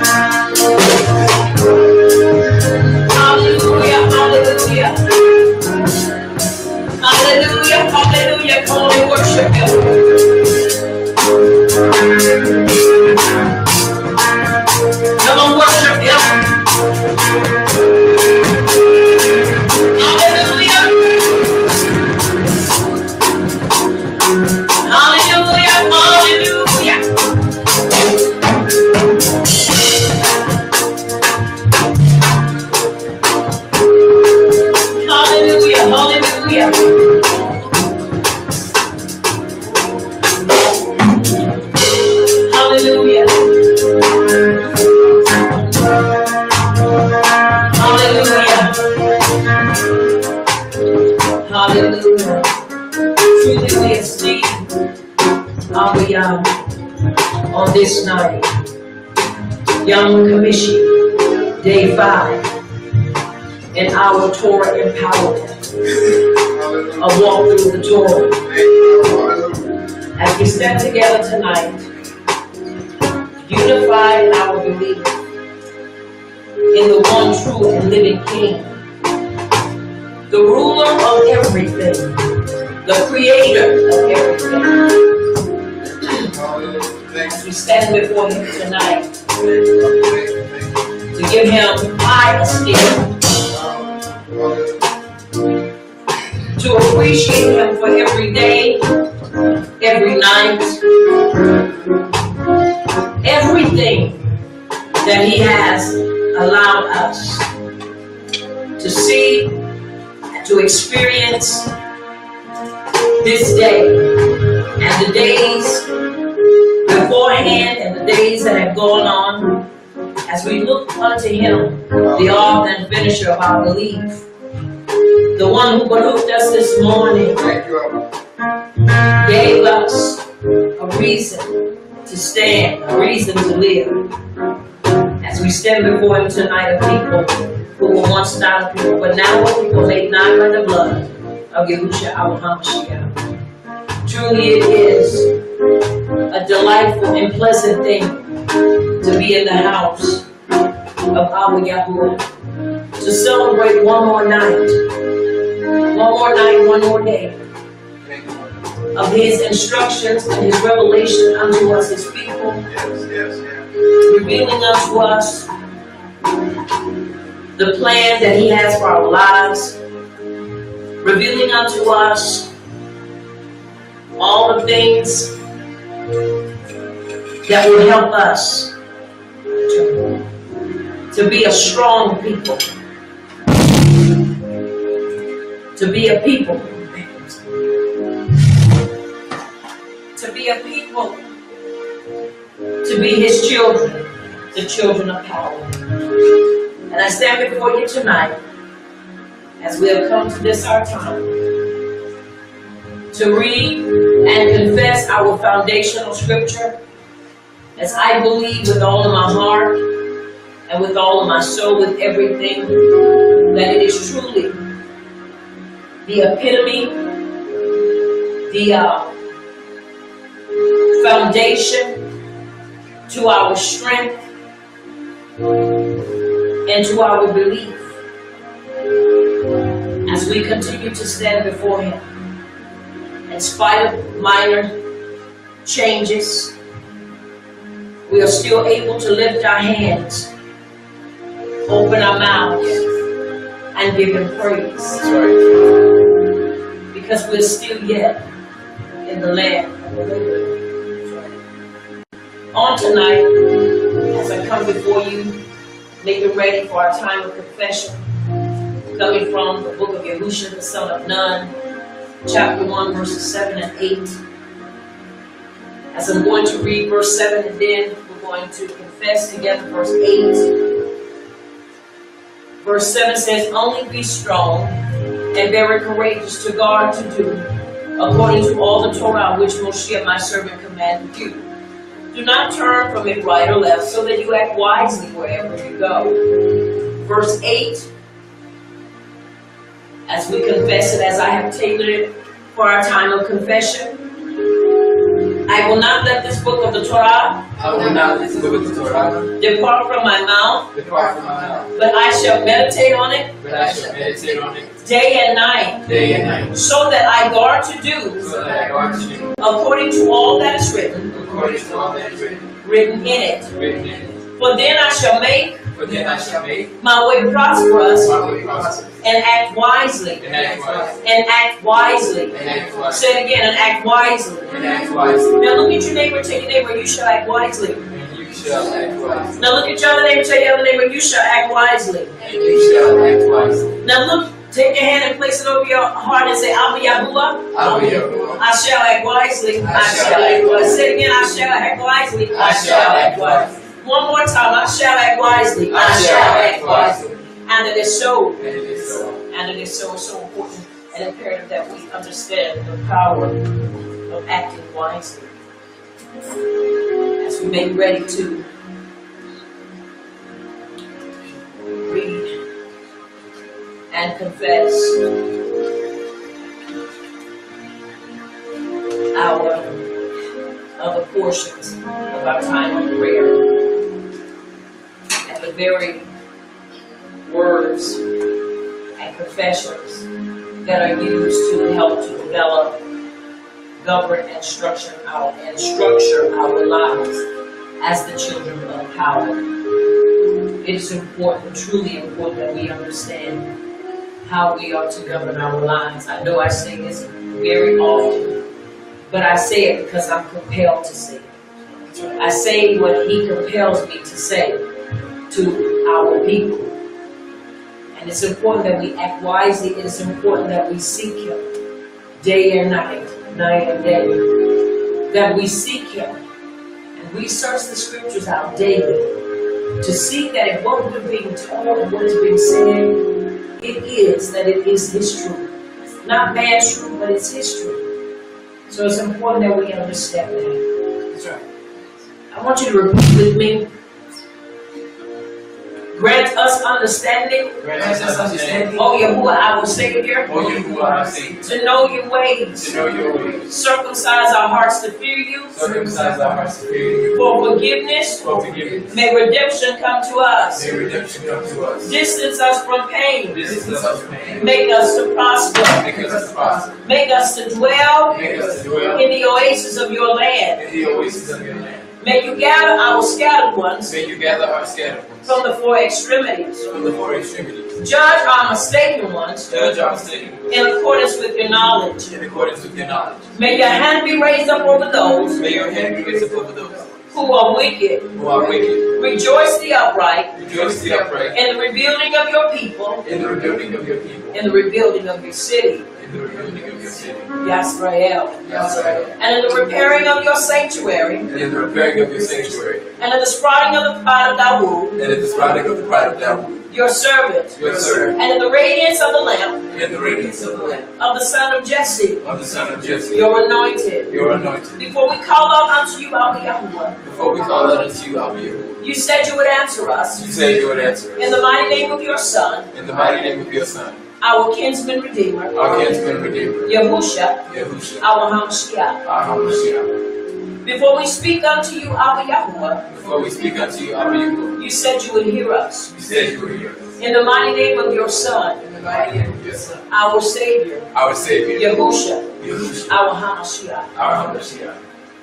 Hallelujah, hallelujah. Hallelujah, hallelujah. Come on and worship him. Come on, worship him. Hallelujah. Hallelujah, hallelujah. Hallelujah, hallelujah. Hallelujah. Hallelujah. Hallelujah. Truly we esteem our young on this night. Young Commission, day 5, in our Torah empowerment. A walk through the Torah. As we stand together tonight, unified in our belief in the one true and living King, the ruler of everything, the creator of everything. As we stand before him tonight, to give him high esteem, to appreciate him for every day, every night, everything that he has allowed us to see, to experience this day and the days beforehand and the days that have gone on, as we look unto him, the author and finisher of our belief, the one who behooved us this morning, gave us a reason to stand, a reason to live. As we stand before him tonight, a people who were once not a people, but now a people made nigh by the blood of Yahushua our Hamashiach. Truly it is a delightful and pleasant thing to be in the house of our Yahuwah, to celebrate one more night, one more day of his instructions and his revelation unto us, his people, revealing unto us the plan that he has for our lives, revealing unto us all the things that will help us to be a strong people, to be a people, to be his children, the children of power. And I stand before you tonight, as we have come to this our time, to read and confess our foundational scripture, as I believe with all of my heart and with all of my soul, with everything, that it is truly the epitome, the foundation to our strength and to our belief as we continue to stand before him and in spite of minor changes, we are still able to lift our hands, open our mouths, and give Him praise. That's right. Because we're still yet in the land of the living. On tonight, as I come before you, making ready for our time of confession, coming from the book of Yahushua, the son of Nun, chapter 1, verses 7 and 8. As I'm going to read verse 7 and then we're going to confess together verse 8. Verse 7 says, only be strong and very courageous to guard to do according to all the Torah which Moshe my servant commanded you. Do not turn from it right or left, so that you act wisely wherever you go. Verse 8, as we confess it, as I have tailored it for our time of confession, I will not let this book of the Torah depart from my mouth, but I shall meditate on it day and night, so that I guard to do according to all that is written in it. For then I shall make my way prosperous and act wisely. And act wisely. Say it again, and act wisely. Now look at your neighbor, tell your neighbor, you shall act wisely. Now look at your other neighbor, tell your other neighbor, you shall act wisely. Now look, take your hand and place it over your heart and say, Abba Yahuwah, I shall act wisely. I shall act wisely. Say it again, I shall act wisely. I shall act wisely. One more time, I shall act wisely. I shall act wisely. And it is so. And it is so important and imperative that we understand the power of acting wisely. As we make ready to read and confess our other portions of our time of prayer, and the very words and confessions that are used to help to develop, govern, and structure our lives as the children of power. It is important, truly important, that we understand how we are to govern our lives. I know I say this very often, but I say it because I'm compelled to say it. I say what He compels me to say to our people. And it's important that we act wisely. It is important that we seek Him day and night, night and day. That we seek Him. And we search the scriptures out daily to see that if what we're being told and what is being said, it is His truth. Not man's truth, but it's His truth. So it's important that we understand that. That's right. I want you to repeat with me. Grant us understanding. Oh Yahuwah, our Savior. To know your ways. Circumcise our hearts to fear you. For forgiveness. May redemption come to us. Distance us from pain. Make us to prosper. Make us to dwell in the oasis of your land. May you gather our scattered ones from the four extremities. Judge our mistaken ones in accordance with your knowledge. May your hand be raised up over those who are wicked. Rejoice the upright in the rebuilding of your people, in the rebuilding of your city. Yasrael. And in the repairing of your sanctuary. And in the sprouting of the pride of Dawood. Your servant. And in the radiance of the lamp. Of the son of Jesse. Your anointed. Before we call out unto you, Abba Yahuwah. You said you would answer us. In the mighty name of your Son. Our kinsman redeemer. Yahusha. Our Hamashiach. Before we speak unto you, Abba Yahuwah. You said you would hear us. In the mighty name of your Son, In the mighty name of your Son, our Savior, our Savior, Yahusha, Yahushua, our Hamashiach. our Hamashiach.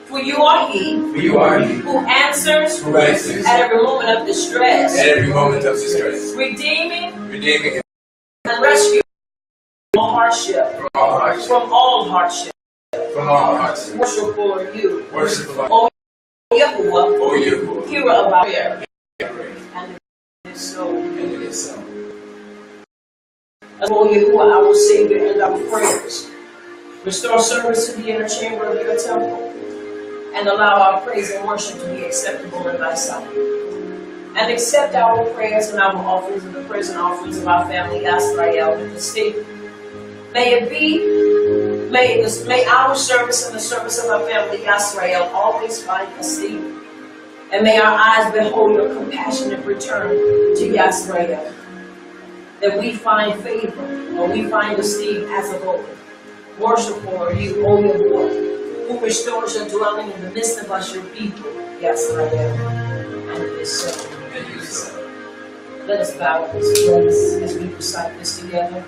For you are He For you are He who answers who answers at every moment of distress, at every moment of distress, redeeming redeeming and rescuing from all hardship, from all hardship, from all hardship. from all hardship. Worshipful are you, Worship of O Yahuwah, O Yahuwah, hearer of our prayer. pray. And it is so. And it is so. O Yahuwah, our Savior and our prayers. Restore service to the inner chamber of your temple, and allow our praise and worship to be acceptable in thy sight. And accept our prayers and our offerings and the prayers and offerings of our family, Israel, in the state. May our service and the service of our family, Israel, always find esteem. And may our eyes behold your compassionate return to Israel. That we find favor, or we find esteem as of old. Worshipful are you, O Yahuwah, who restores your dwelling in the midst of us, your people, Israel. And it is so. And it is so. Let us bow in this place as we recite this together.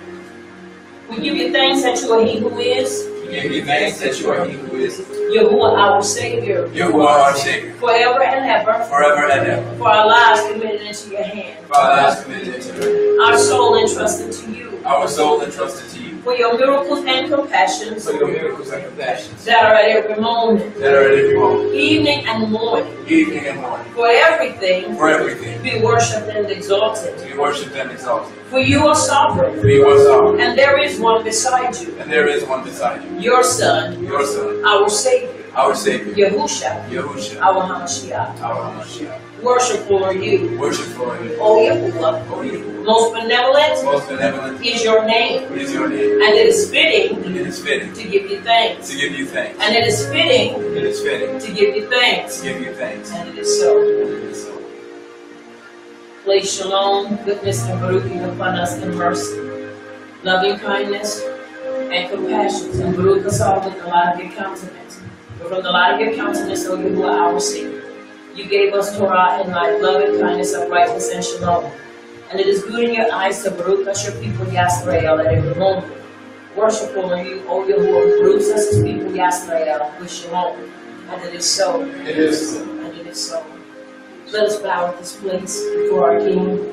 We give you thanks that you are He who is, We give you thanks that you are He who is Yahuwah our Savior, Yahuwah our Savior, forever and ever, forever and ever. for our lives committed into your hand, For our lives committed into your our soul entrusted to you, hand, our soul entrusted to you, for your miracles and compassions for your miracles and compassions that are at every moment, that are at every moment, evening and morning, evening and morning, for everything for everything. be worshipped and exalted. We worship and exalt you. For you are sovereign, For you are sovereign, and there is one beside you, and there is one beside you, your Son, your Son, our Savior, our Savior, Yahusha, Yahushua, our Hamashiach. our Hamashiach. Worshipful are you, Worshipful are you, O Yahuwah. O Yahuwah. Most benevolent Most benevolent is your name, is your name, and it is fitting and it is fitting to give you thanks. to give you thanks. And it is fitting It is fitting to give you thanks. to give you thanks. And it is so. And it is so. Place shalom, goodness, and baruching upon us in mercy, loving kindness, and compassion. And baruch us all with the light of your countenance. But from the light of your countenance, O Yahuwah, our Savior, you gave us Torah and light, love and kindness, uprightness, and shalom. And it is good in your eyes to baruch us, your people, Yisrael, at every moment. Worshipful are you, O Yahuwah, who baruchs us, his people, Yisrael, with shalom. And it is so. It is so. And it is so. Let us bow at this place before our King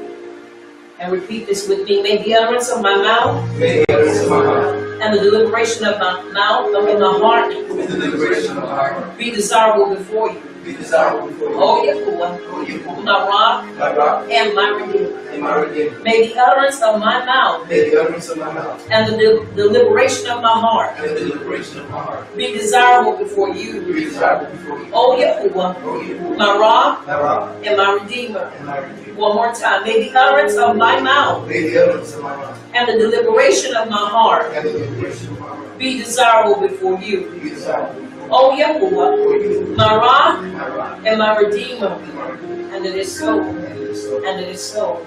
and repeat this with me. May the utterance of my mouth May the utterance of my mouth and the deliberation of my mouth and my heart and the liberation of my heart be desirable before you. be desirable before you. O Yahuwah, O Yahuwah, my rock my rock and my redeemer. and my redeemer. May the utterance of my mouth May the utterance of my mouth and the deliberation of my heart and the liberation of my heart be desirable before you. be desirable before you. O Yahuwah, O Yahuwah, my rock my rock and my redeemer. and my redeemer. One more time. May the utterance of my mouth May the utterance of my mouth and the deliberation of my heart and the liberation of my heart be desirable before you. be desirable before you. O Yahuwah, O Yahuwah, my rock my rock and my redeemer. and my redeemer. And it is so. And it is so. And it is so.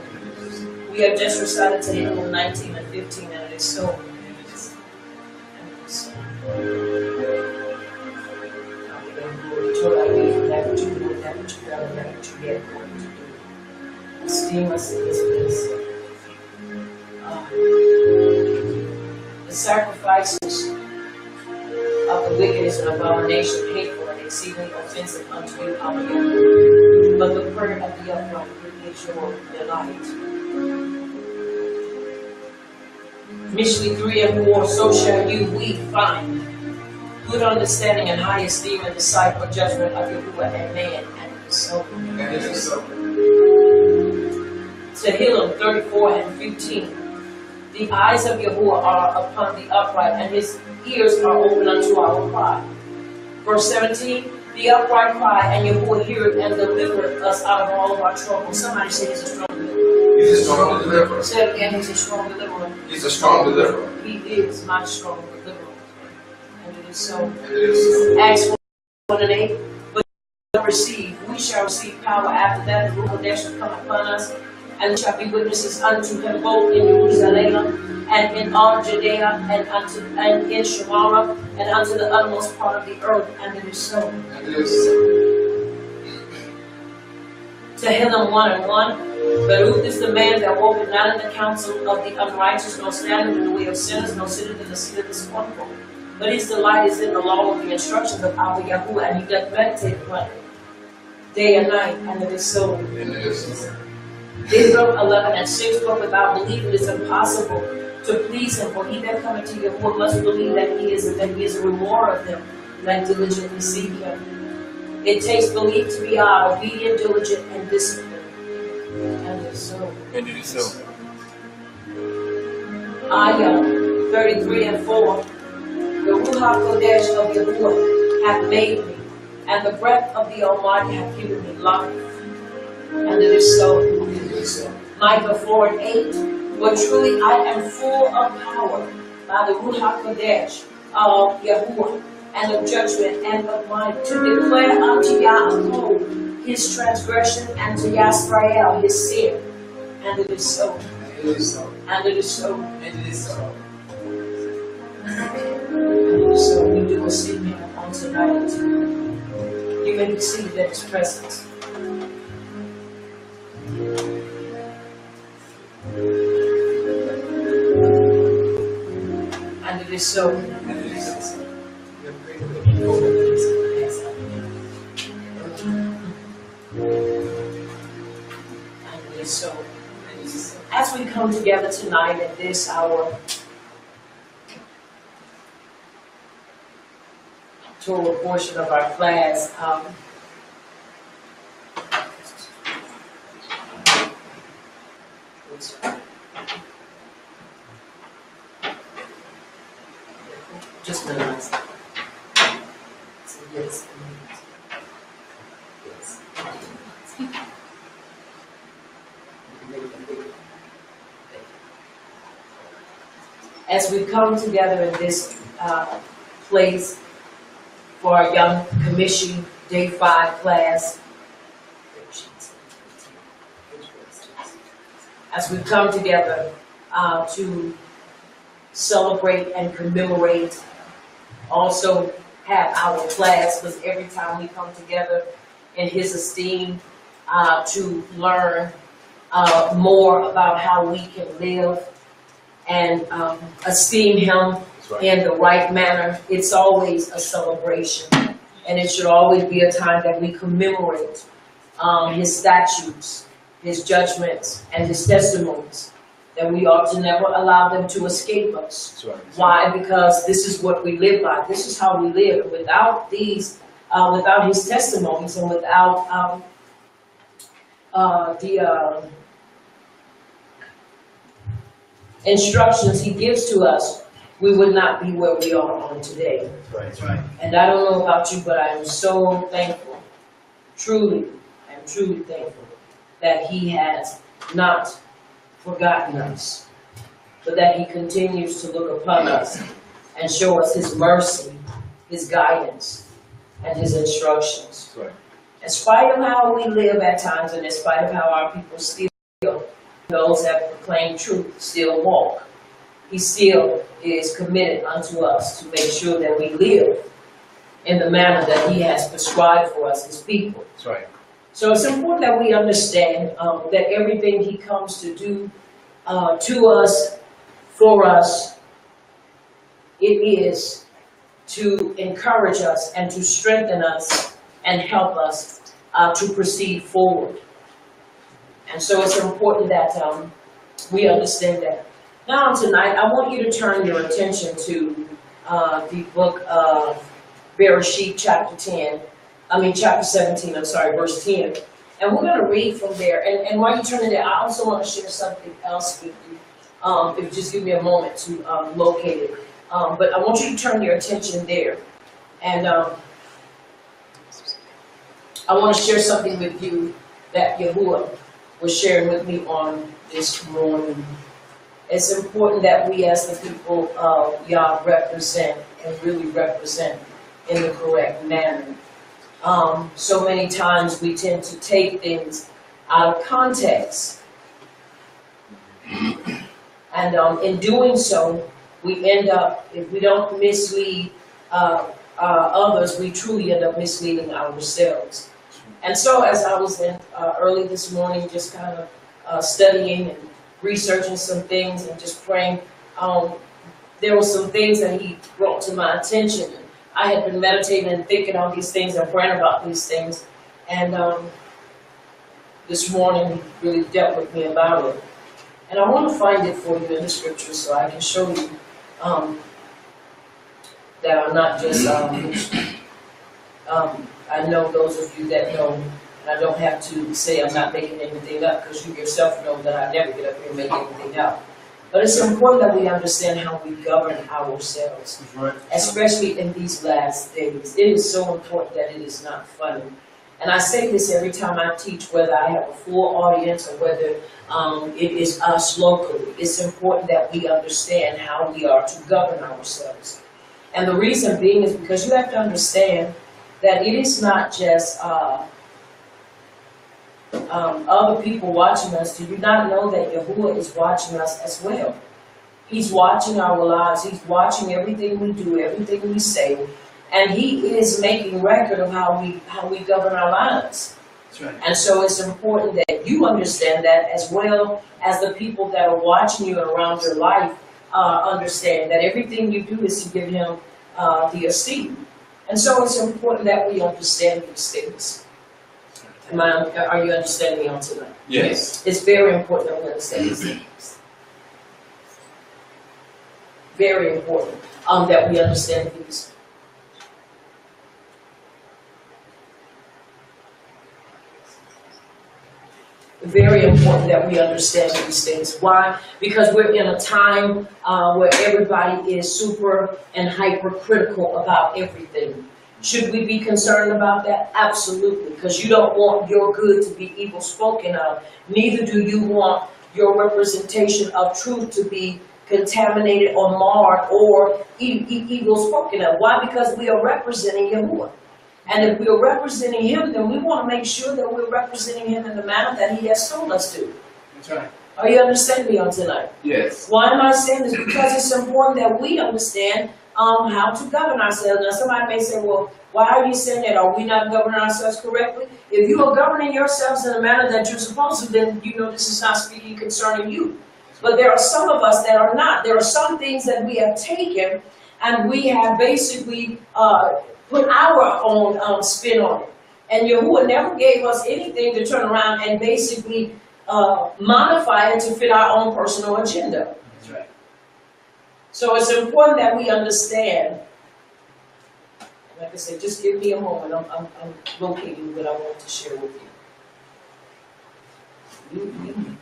We have just recited Tehillim 19 and 15, and it is so. And it is so. Torah, we never to do, never to go, never to get going to do. Esteem us in this place. The sacrifices of the wicked is an abomination, hateful and exceedingly offensive unto you, our Yahuwah. But the prayer of the upright is your delight. Mishlei 3 and 4, so shall you, we find good understanding and high esteem in the sight or judgment of Yahuwah and man, and it is so. And it is so. Tehillim 34 and 15. The eyes of Yahuwah are upon the upright, and his ears are open unto our cry. Verse 17, the upright cry, and Yahuwah heareth and delivereth us out of all of our troubles. Somebody say he's a strong deliverer. He's a strong deliverer. Say it again, he's a strong deliverer. He's a strong deliverer. He is my strong deliverer. And it is so. And it is so. Acts 1 and 8, but we shall receive power after that, the Ruach shall come upon us, and shall be witnesses unto him both in Jerusalem and in all Judea and in Samaria and unto the uttermost part of the earth. And it is so. And it is so. Tehillim 1:1. Baruch is the man that walketh not in the counsel of the unrighteous, nor standeth in the way of sinners, nor sitteth in the seat of the scornful. But his delight is in the law of the instructions of our Yahuwah, and he doth meditate upon it day and night, and it is so. Israel 11:6. But without belief it is impossible to please him, for he that cometh to Yahuwah must believe that he is a rewarder of them that diligently seek him. It takes belief to be obedient, diligent, and disciplined. And it is so. And it is so. Ayah 33:4. The Ruach Kodesh of Yahuwah hath made me, and the breath of the Almighty hath given me life. And it is so. Micah 4:8. For truly I am full of power by the Ruach Kodesh of Yahuwah, and of judgment and of might, to declare unto Yaakov his transgression, and to Yisrael his sin. And it is so. And it is so. And it is so. And it is so. So we do a sitting here on tonight. You may be seated at his presence. And it is so. And it is so. And it is so. As we come together tonight at this hour, Torah portion of our class, just a minute. Yes. As we come together in this place for our Young Commission Day 5 class, as we come together to celebrate and commemorate, also have our class, because every time we come together in his esteem to learn more about how we can live and esteem him in the right manner, it's always a celebration. And it should always be a time that we commemorate his statutes, his judgments, and his testimonies, that we ought to never allow them to escape us. That's right. Why? Because this is what we live by. This is how we live. Without these, without his testimonies, and without the instructions he gives to us, we would not be where we are on today. That's right. And I don't know about you, but I am so thankful, truly thankful that he has not forgotten us, but that he continues to look upon us and show us his mercy, his guidance, and his instructions. That's right. In spite of how we live at times, and in spite of how our people still, those that proclaim truth, still walk, he still is committed unto us to make sure that we live in the manner that he has prescribed for us, his people. That's right. So it's important that we understand that everything he comes to do to us, for us, it is to encourage us and to strengthen us and help us to proceed forward. And so it's important that we understand that. Now tonight, I want you to turn your attention to the book of Bereshit, chapter 17, verse 10. And we're going to read from there. And while you're turning there, I also want to share something else with you. If you just give me a moment to locate it. But I want you to turn your attention there. And I want to share something with you that Yahuwah was sharing with me on this morning. It's important that we as the people of Yah represent and really represent in the correct manner. So many times we tend to take things out of context. And in doing so, we end up, if we don't mislead others, we truly end up misleading ourselves. And so as I was in early this morning, just kind of studying and researching some things and just praying, there were some things that he brought to my attention. I had been meditating and thinking on these things and praying about these things. And this morning he really dealt with me about it. And I want to find it for you in the scripture so I can show you that I'm not just, I know those of you that know, and I don't have to say I'm not making anything up, because you yourself know that I never get up here and make anything up. But it's important that we understand how we govern ourselves, That's right. especially in these last days. It is so important that it is not funny. And I say this every time I teach, whether I have a full audience or whether it is us locally. It's important that we understand how we are to govern ourselves. And the reason being is because you have to understand that it is not just other people watching us. Do you not know that Yahuwah is watching us as well? He's watching our lives. He's watching everything we do, everything we say. And he is making record of how we govern our lives. That's right. And so it's important that you understand that, as well as the people that are watching you and around your life understand that everything you do is to give him the esteem. And so it's important that we understand these things. Are you understanding me on tonight? Yes. It's very important that we understand these things. Very important that we understand these. Very important that we understand these things. Why? Because we're in a time where everybody is super and hypercritical about everything. Should we be concerned about that? Absolutely, because you don't want your good to be evil spoken of. Neither do you want your representation of truth to be contaminated or marred or evil spoken of. Why? Because we are representing Yahuwah. And if we are representing him, then we want to make sure that we're representing him in the manner that he has told us to. That's right. Are you understanding me on tonight? Yes. Why am I saying this? Because it's important that we understand how to govern ourselves. Now somebody may say, well, why are you saying that? Are we not governing ourselves correctly? If you are governing yourselves in the manner that you're supposed to, then you know this is not speaking concerning you. But there are some of us that are not. There are some things that we have taken and we have basically put our own spin on it. And Yahuwah never gave us anything to turn around and basically modify it to fit our own personal agenda. That's right. So it's important that we understand. Like I said, just give me a moment. I'm locating what I want to share with you.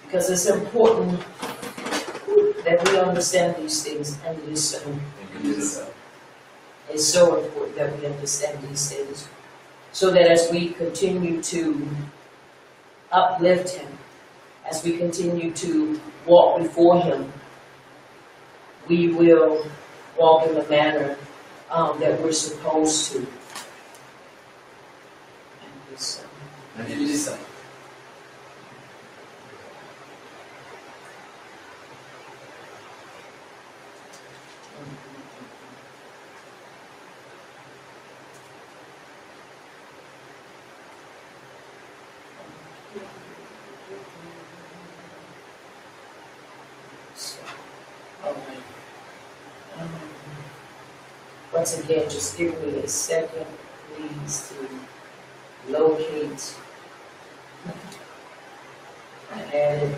Because it's important that we understand these things, and it is so. It's so important that we understand these things, so that as we continue to uplift him, as we continue to walk before him, we will walk in the manner that we're supposed to. And it's, And it is so. Once again, just give me a second, please, to locate and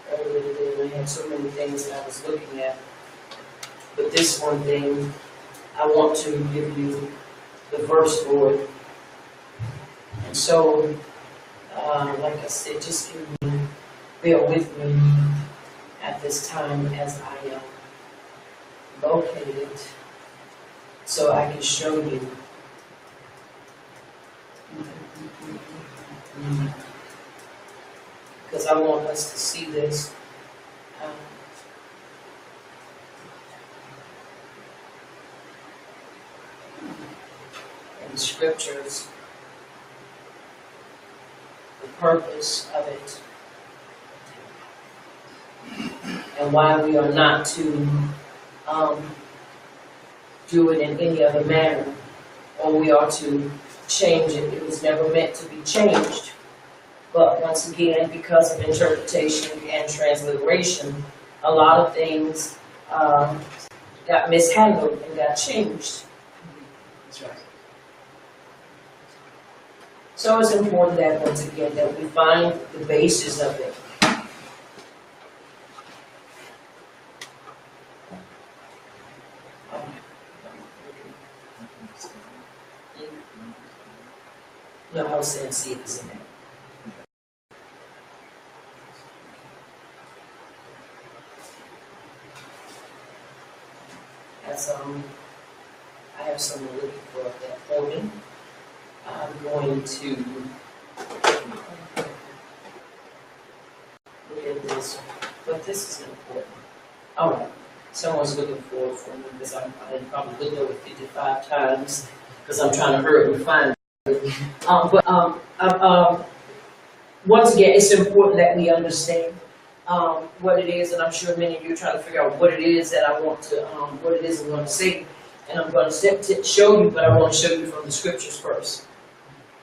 I had so many things that I was looking at, but this one thing, I want to give you the verse for it. And so, like I said, just bear with me at this time as I locate it so I can show you. Because I want us to see this. In the scriptures, the purpose of it. and why we are not to do it in any other manner, or we are to change it. It was never meant to be changed. But once again, because of interpretation and transliteration, a lot of things got mishandled and got changed. That's right. So it's important that once again that we find the basis of it. No, I was saying see if it's in there. As I have someone looking for that for me. I'm going to look at this, but this is important. All right, someone's looking for it for me because I probably looked over 55 times because I'm trying to hurry and find it. Once again, it's important that we understand what it is, and I'm sure many of you are trying to figure out what it is that I want to, what it is I want to say, and I'm going to show you, but I want to show you from the scriptures first.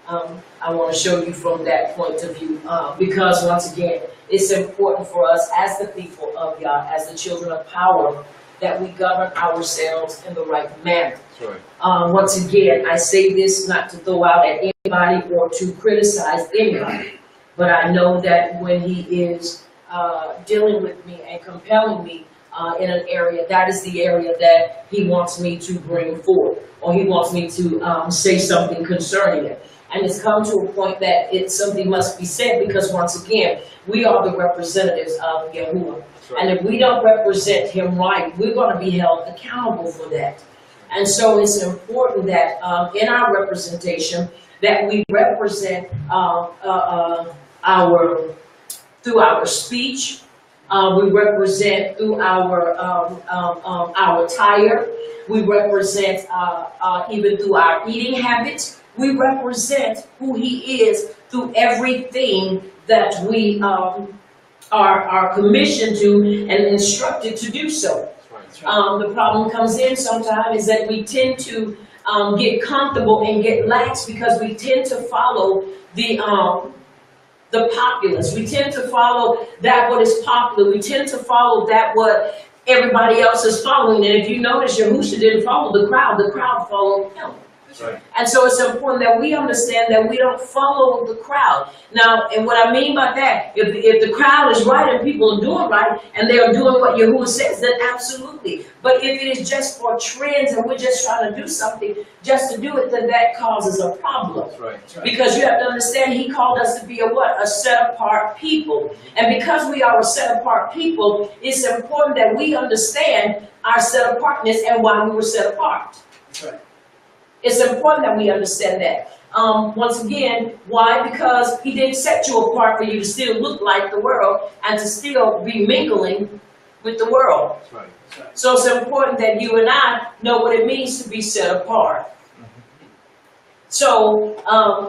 I want to show you from that point of view, because once again, it's important for us as the people of God, as the children of power, that we govern ourselves in the right manner. That's right. Once again, I say this not to throw out at anybody or to criticize anybody, but I know that when He is dealing with me and compelling me in an area, that is the area that He wants me to bring forth, or He wants me to say something concerning it. And it's come to a point that something must be said, because once again, we are the representatives of Yahuwah. Right. And if we don't represent Him right, we're going to be held accountable for that. And so it's important that in our representation, that we represent through our speech, we represent through our attire, we represent even through our eating habits. We represent who He is through everything that we are commissioned to and instructed to do so. That's right. The problem comes in sometimes is that we tend to get comfortable and get lax because we tend to follow the populace. We tend to follow that what is popular. We tend to follow that what everybody else is following. And if you notice, Yahusha didn't follow the crowd followed Him. Right. And so it's important that we understand that we don't follow the crowd. Now, and what I mean by that, if the crowd is right and people are doing right and they are doing what Yahuwah says, then absolutely. But if it is just for trends and we're just trying to do something just to do it, then that causes a problem. That's right. That's right. Because you have to understand, He called us to be a set-apart people. And because we are a set-apart people, it's important that we understand our set-apartness and why we were set apart. That's right. It's important that we understand that. Once again, why? Because He didn't set you apart for you to still look like the world and to still be mingling with the world. That's right. That's right. So it's important that you and I know what it means to be set apart. So,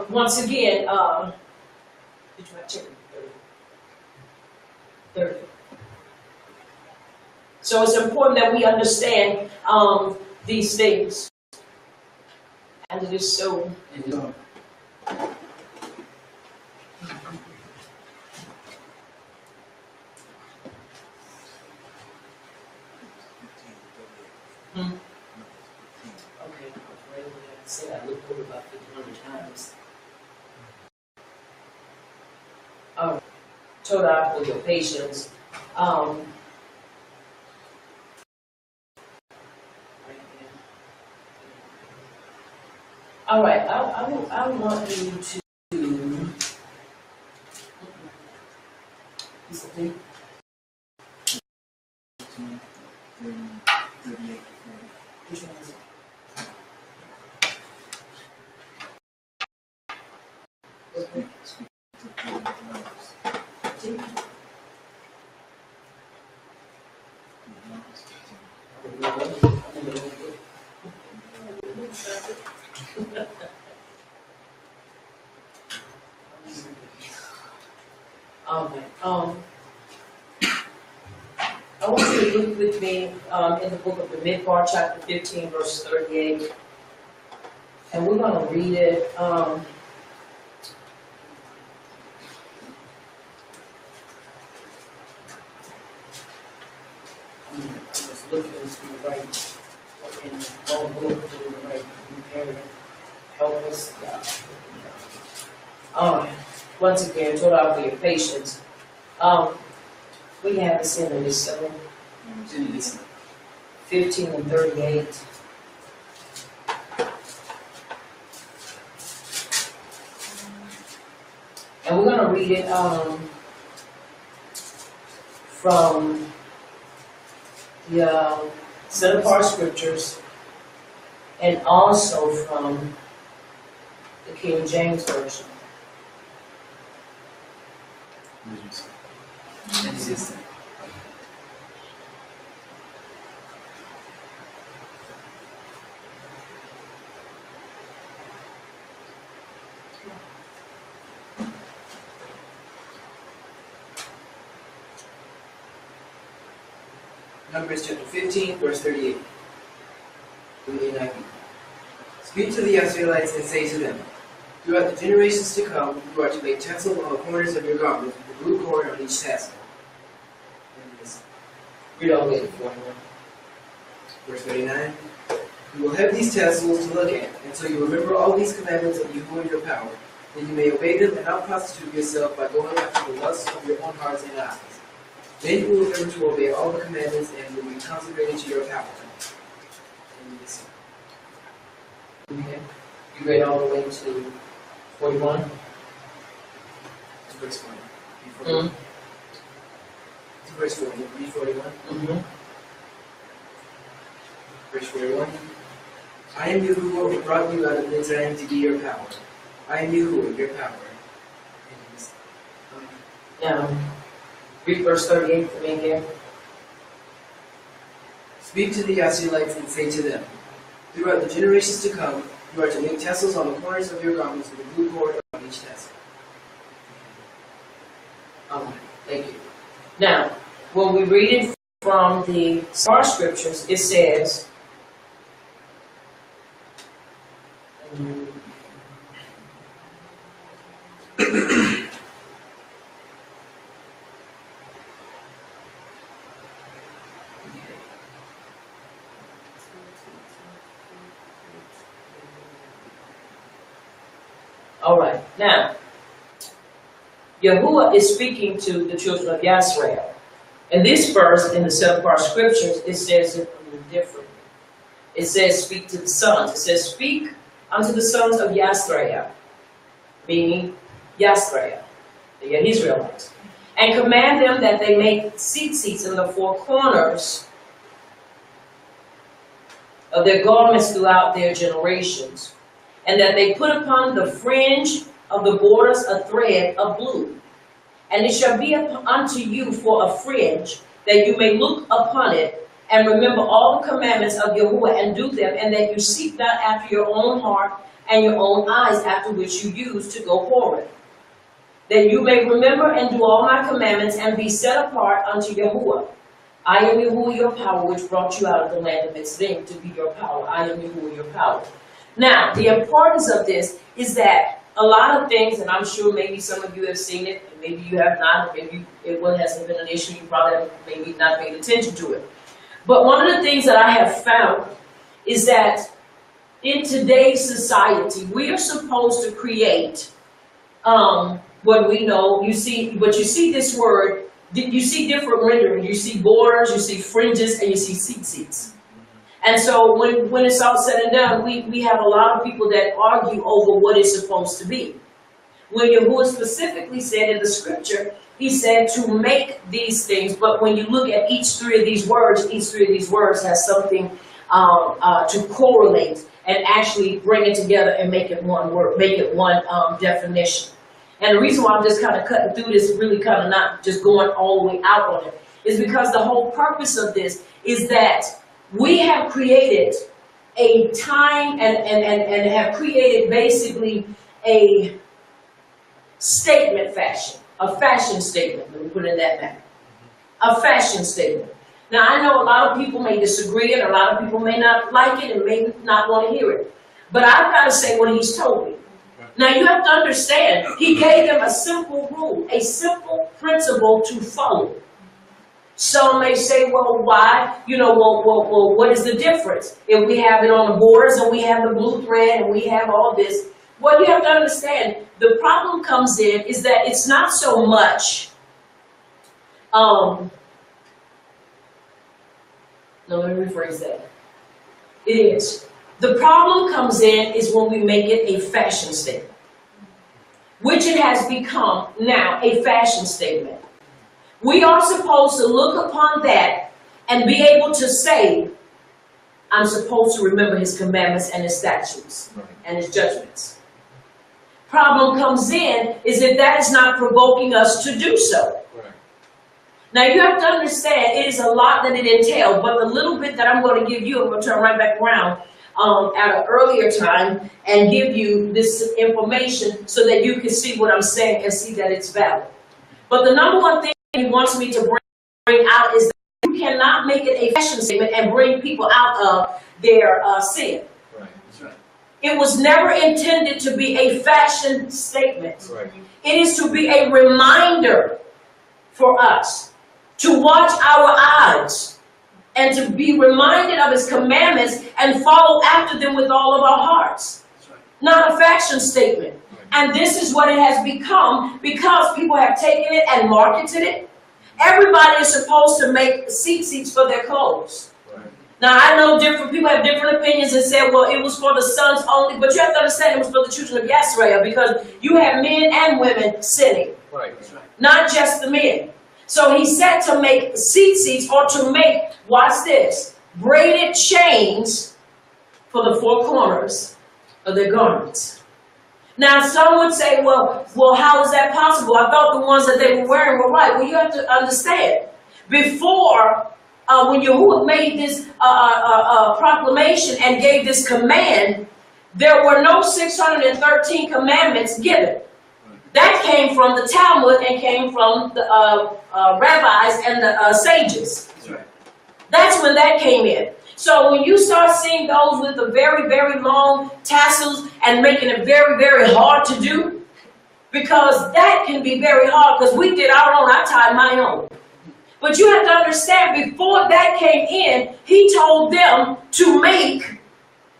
once again, did you have chicken? 30. So it's important that we understand these things. And it is so. Okay, I said I looked over about 1,500 times. Toda for your patience. All right, I want you to. Which one is it? I want you to look with me in the book of the Midbar, chapter 15, verse 38. And we're going to read it. Just looking to the right, in one book to the right area. Help us, God. Once again, told out for your patience. We have this in this 15 and 38. And we're going to read it from the set apart scriptures and also from the King James Version. Numbers chapter 15, verse 38. Through the NIV. Speak to the Israelites and say to them, throughout the generations to come, you are to make tassels on the corners of your garments, with the blue cord on each tassel. Read all the way to 41. Verse 39. You will have these tassels to look at, and so you remember all these commandments of Yahuwah your power, that you may obey them and not prostitute yourself by going after the lusts of your own hearts and eyes. Then you will remember to obey all the commandments and will be consecrated to your power. Okay. You read all the way to 41? To verse 40. Mm-hmm. To verse 40. Read 41. Mm-hmm. Verse 41. I am Yahuwah who brought you out of Mitzrayim to be your power. I am Yahuwah, your power. Now, read verse 38 for me again. Speak to the Israelites and say to them, throughout the generations to come, you are to make tassels on the corners of your garments with a blue cord on each tassel. Thank you. Now, when we read it from the Star Scriptures, it says, all right, now, Yahuwah is speaking to the children of Yisrael. In this verse, in the set-apart scriptures, it says it a little differently. It says, speak to the sons. It says, speak unto the sons of Yisrael, meaning Yisrael, the Israelites, and command them that they make seats in the four corners of their garments throughout their generations, and that they put upon the fringe of the borders a thread of blue. And it shall be unto you for a fringe, that you may look upon it, and remember all the commandments of Yahuwah, and do them, and that you seek not after your own heart and your own eyes, after which you used to go forward. That you may remember and do all my commandments, and be set apart unto Yahuwah. I am Yahuwah your power, which brought you out of the land of Mitzrayim to be your power. I am Yahuwah your power. Now, the importance of this is that a lot of things, and I'm sure maybe some of you have seen it, and maybe you have not, or maybe it hasn't been an issue, you probably have maybe not paid attention to it. But one of the things that I have found is that in today's society, we are supposed to create what we know, you see this word, you see different renderings, you see borders, you see fringes, and you see seats. And so when it's all said and done, we have a lot of people that argue over what it's supposed to be. When Yahuwah specifically said in the scripture, he said to make these things, but when you look at each three of these words has something to correlate and actually bring it together and make it one word, make it one definition. And the reason why I'm just kind of cutting through this, really kind of not just going all the way out on it, is because the whole purpose of this is that we have created a time and have created basically a statement fashion, a fashion statement, let me put it in that manner, a fashion statement. Now, I know a lot of people may disagree and a lot of people may not like it and may not want to hear it. But I've got to say what he's told me. Now, you have to understand, he gave them a simple rule, a simple principle to follow. Some may say, well, why? Well, what is the difference? If we have it on the borders and we have the blue thread and we have all this. What you have to understand, the problem comes in is that it's not so much, no, let me rephrase that. It is. The problem comes in is when we make it a fashion statement, which it has become now a fashion statement. We are supposed to look upon that and be able to say, I'm supposed to remember his commandments and his statutes and his judgments. Problem comes in is if that is not provoking us to do so. Now you have to understand it is a lot that it entails, but the little bit that I'm going to give you, I'm going to turn right back around at an earlier time and give you this information so that you can see what I'm saying and see that it's valid. But the number one thing he wants me to bring out is that you cannot make it a fashion statement and bring people out of their sin. Right. That's right. It was never intended to be a fashion statement. Right. It is to be a reminder for us to watch our eyes and to be reminded of his commandments and follow after them with all of our hearts. That's right. Not a fashion statement. And this is what it has become because people have taken it and marketed it. Everybody is supposed to make seats for their clothes. Right. Now, I know different people have different opinions and say, well, it was for the sons only. But you have to understand it was for the children of Israel because you have men and women sinning. Right. That's right. Not just the men. So he said to make seats or to make, watch this, braided chains for the four corners of their garments. Now, some would say, well, how is that possible? I thought the ones that they were wearing were right. Well, you have to understand, before, when Yahuwah made this proclamation and gave this command, there were no 613 commandments given. That came from the Talmud and came from the rabbis and the sages. That's right. That's when that came in. So when you start seeing those with the very, very long tassels and making it very, very hard to do, because that can be very hard, because we did our own, I tied my own. But you have to understand, before that came in, he told them to make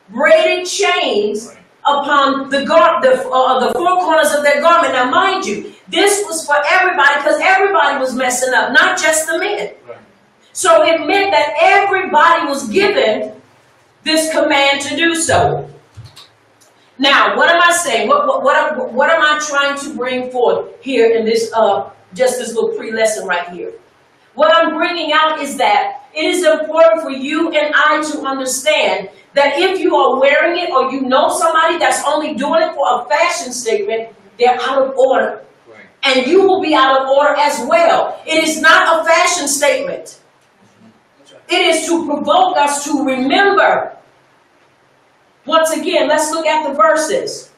braided chains upon the four corners of their garment. Now, mind you, this was for everybody, because everybody was messing up, not just the men. Right. So it meant that everybody was given this command to do so. Now, what am I saying? What am I trying to bring forth here in this just this little pre-lesson right here? What I'm bringing out is that it is important for you and I to understand that if you are wearing it or you know somebody that's only doing it for a fashion statement, they're out of order. Right. And you will be out of order as well. It is not a fashion statement. It is to provoke us to remember. Once again, let's look at the verses.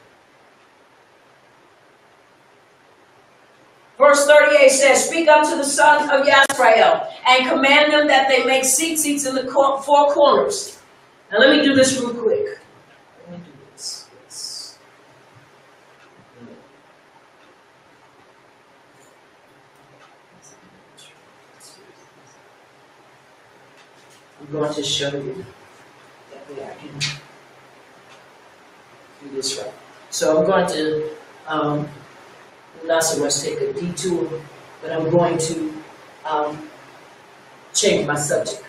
Verse 38 says, speak unto the sons of Yisrael and command them that they make seats in the four corners. Now let me do this real quick. Let me do this. Yes. I'm going to show you that way I can do this right. So I'm going to not so much take a detour, but I'm going to change my subject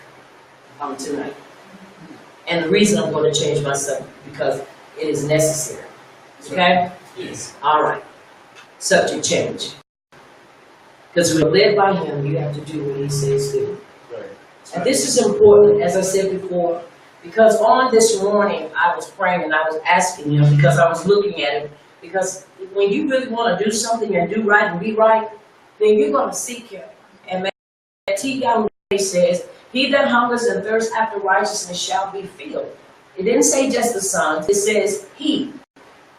tonight. And the reason I'm going to change my subject because it is necessary. Okay? Yes. All right. Subject change. Because we're led by him, you have to do what he says do. Right. And this is important, as I said before, because on this morning I was praying and I was asking him because I was looking at it. Because when you really want to do something and do right and be right, then you're going to seek him. And T. says, he that hungers and thirsts after righteousness shall be filled. It didn't say just the sons, it says he.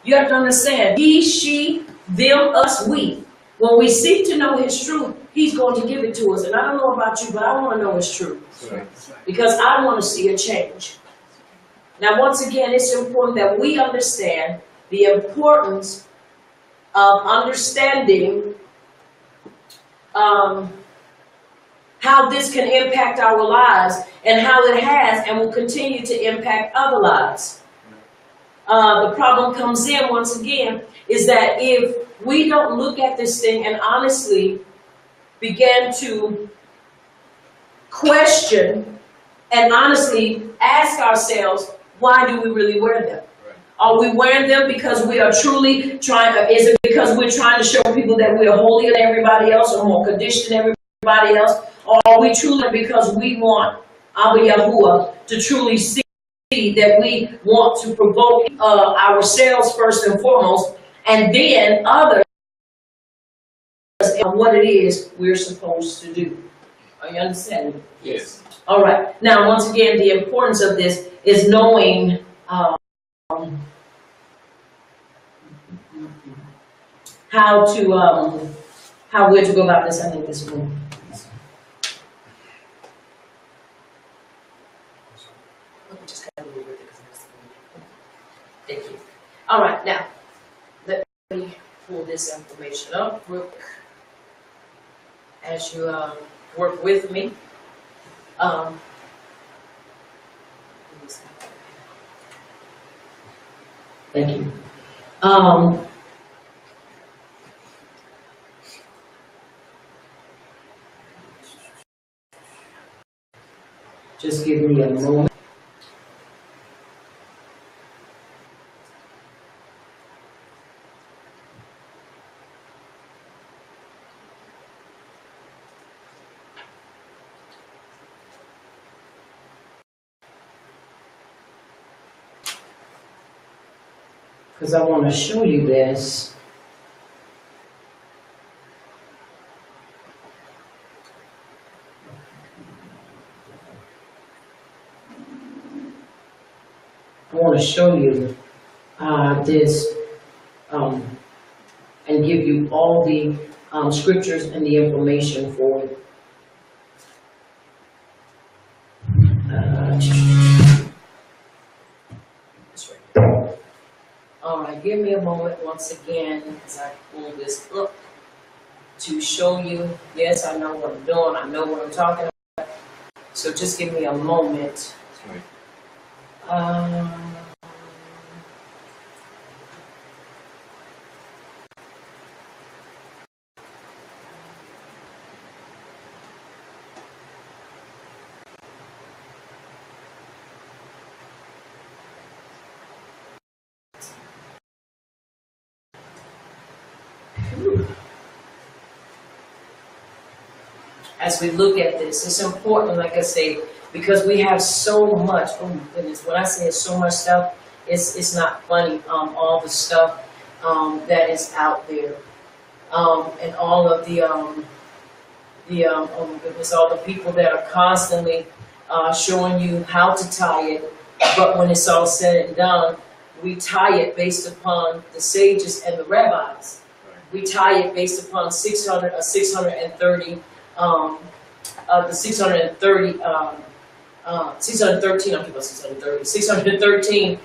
You have to understand, he, she, them, us, we. When we seek to know his truth, He's going to give it to us. And I don't know about you, but I want to know it's true. Right. Because I want to see a change. Now, once again, it's important that we understand the importance of understanding how this can impact our lives and how it has and will continue to impact other lives. The problem comes in, once again, is that if we don't look at this thing and honestly begin to question and honestly ask ourselves, why do we really wear them? Are we wearing them because we are truly trying, is it because we're trying to show people that we are holier than everybody else or more conditioned than everybody else? Or are we truly because we want Abba Yahuwah to truly see that we want to provoke ourselves first and foremost, and then others and what it is we're supposed to do? Are you understanding? Yes. All right. Now, once again, the importance of this is knowing how we're to go about this. I think this is one. Thank you. All right. Now, let me pull this information up real quick as you work with me. Thank you. Just give me a moment. Because I want to show you this. I want to show you this and give you all the scriptures and the information for it. That's right. All right, give me a moment once again as I pull this up to show you. Yes, I know what I'm doing. I know what I'm talking about. So just give me a moment. As we look at this, it's important, like I say, because we have so much. Oh my goodness! When I say so much stuff, it's not funny. All the stuff that is out there, and all of the oh my goodness, all the people that are constantly showing you how to tie it. But when it's all said and done, we tie it based upon the sages and the rabbis. We tie it based upon 630. The 613, I'm talking about 613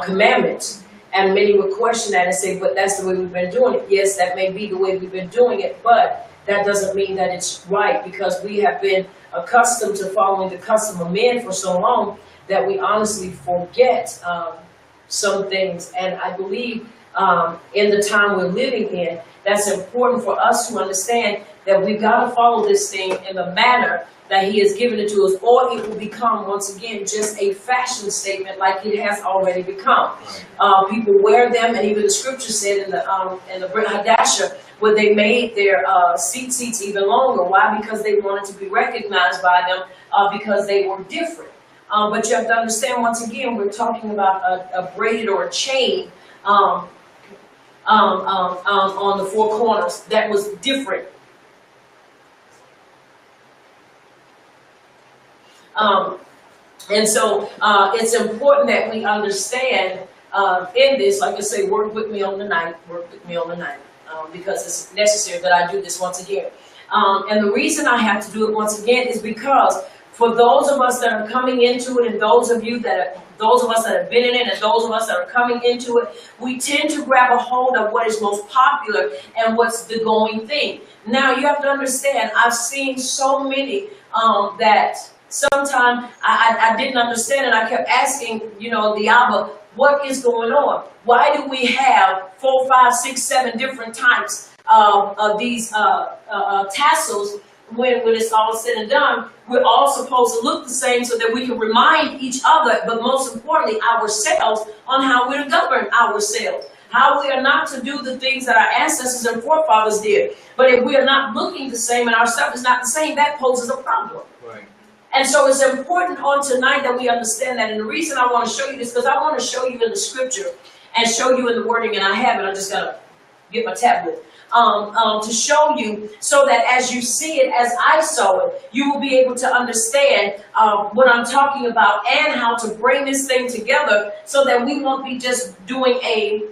commandments. And many would question that and say, but that's the way we've been doing it. Yes, that may be the way we've been doing it, but that doesn't mean that it's right, because we have been accustomed to following the custom of men for so long that we honestly forget some things. And I believe in the time we're living in, that's important for us to understand that we've got to follow this thing in the manner that he has given it to us, or it will become, once again, just a fashion statement like it has already become. People wear them, and even the scripture said in the Brit Hadasha, where they made their seats even longer. Why? Because they wanted to be recognized by them, because they were different. But you have to understand, once again, we're talking about a braided or a chain on the four corners that was different. And so it's important that we understand in this, like I say, work with me on the night, because it's necessary that I do this once again. And the reason I have to do it once again is because for those of us that are coming into it, and those of us that have been in it, and those of us that are coming into it, we tend to grab a hold of what is most popular and what's the going thing. Now you have to understand, I've seen so many that sometimes I didn't understand, and I kept asking, the Abba, what is going on? Why do we have 4, 5, 6, 7 different types of these tassels? When it's all said and done, we're all supposed to look the same so that we can remind each other, but most importantly, ourselves, on how we're to govern ourselves. How we are not to do the things that our ancestors and forefathers did. But if we are not looking the same and ourselves is not the same, that poses a problem. Right. And so it's important on tonight that we understand that. And the reason I want to show you this, because I want to show you in the scripture and show you in the wording, and I have it, I just got to get my tablet. To show you so that as you see it, as I saw it, you will be able to understand what I'm talking about and how to bring this thing together so that we won't be just doing a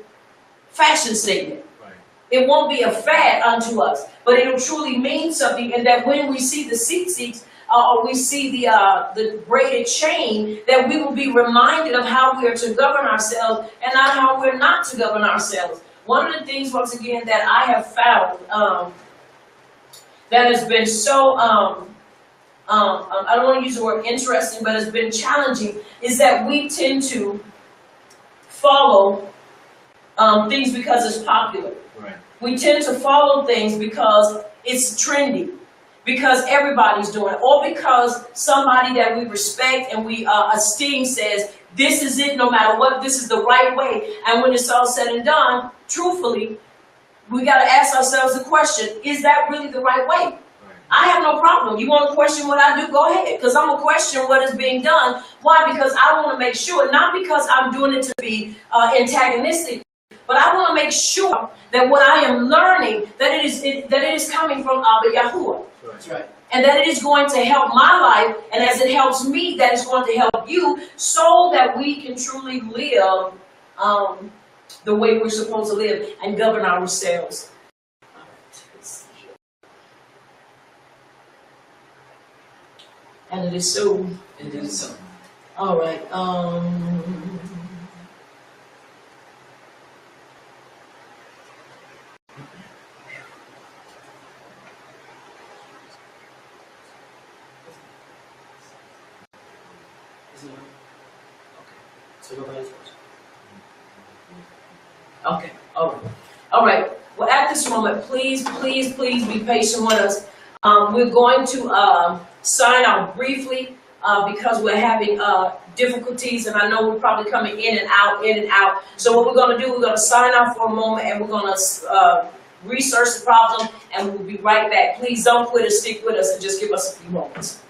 fashion statement. Right. It won't be a fad unto us, but it'll truly mean something, and that when we see the seats, or we see the braided chain, that we will be reminded of how we are to govern ourselves and not how we're not to govern ourselves. One of the things, once again, that I have found that has been so, I don't want to use the word interesting, but has been challenging, is that we tend to follow things because it's popular. Right. We tend to follow things because it's trendy, because everybody's doing it, or because somebody that we respect and we esteem says, this is it, no matter what, this is the right way. And when it's all said and done, truthfully, we got to ask ourselves the question, is that really the right way? Right. I have no problem. You want to question what I do? Go ahead, because I'm going to question what is being done. Why? Because I want to make sure, not because I'm doing it to be antagonistic, but I want to make sure that what I am learning, that it is coming from Abba Yahuwah. That's right. And that it is going to help my life, and as it helps me, that is going to help you, so that we can truly live the way we're supposed to live and govern ourselves. And it is so. And it is so. All right. Is it on? Okay. So nobody's watching. Okay, all right. All right, well, at this moment, please be patient with us. We're going to sign out briefly because we're having difficulties, and I know we're probably coming in and out. So what we're going to do, we're going to sign out for a moment, and we're going to research the problem, and we'll be right back. Please don't quit us, stick with us, and just give us a few moments.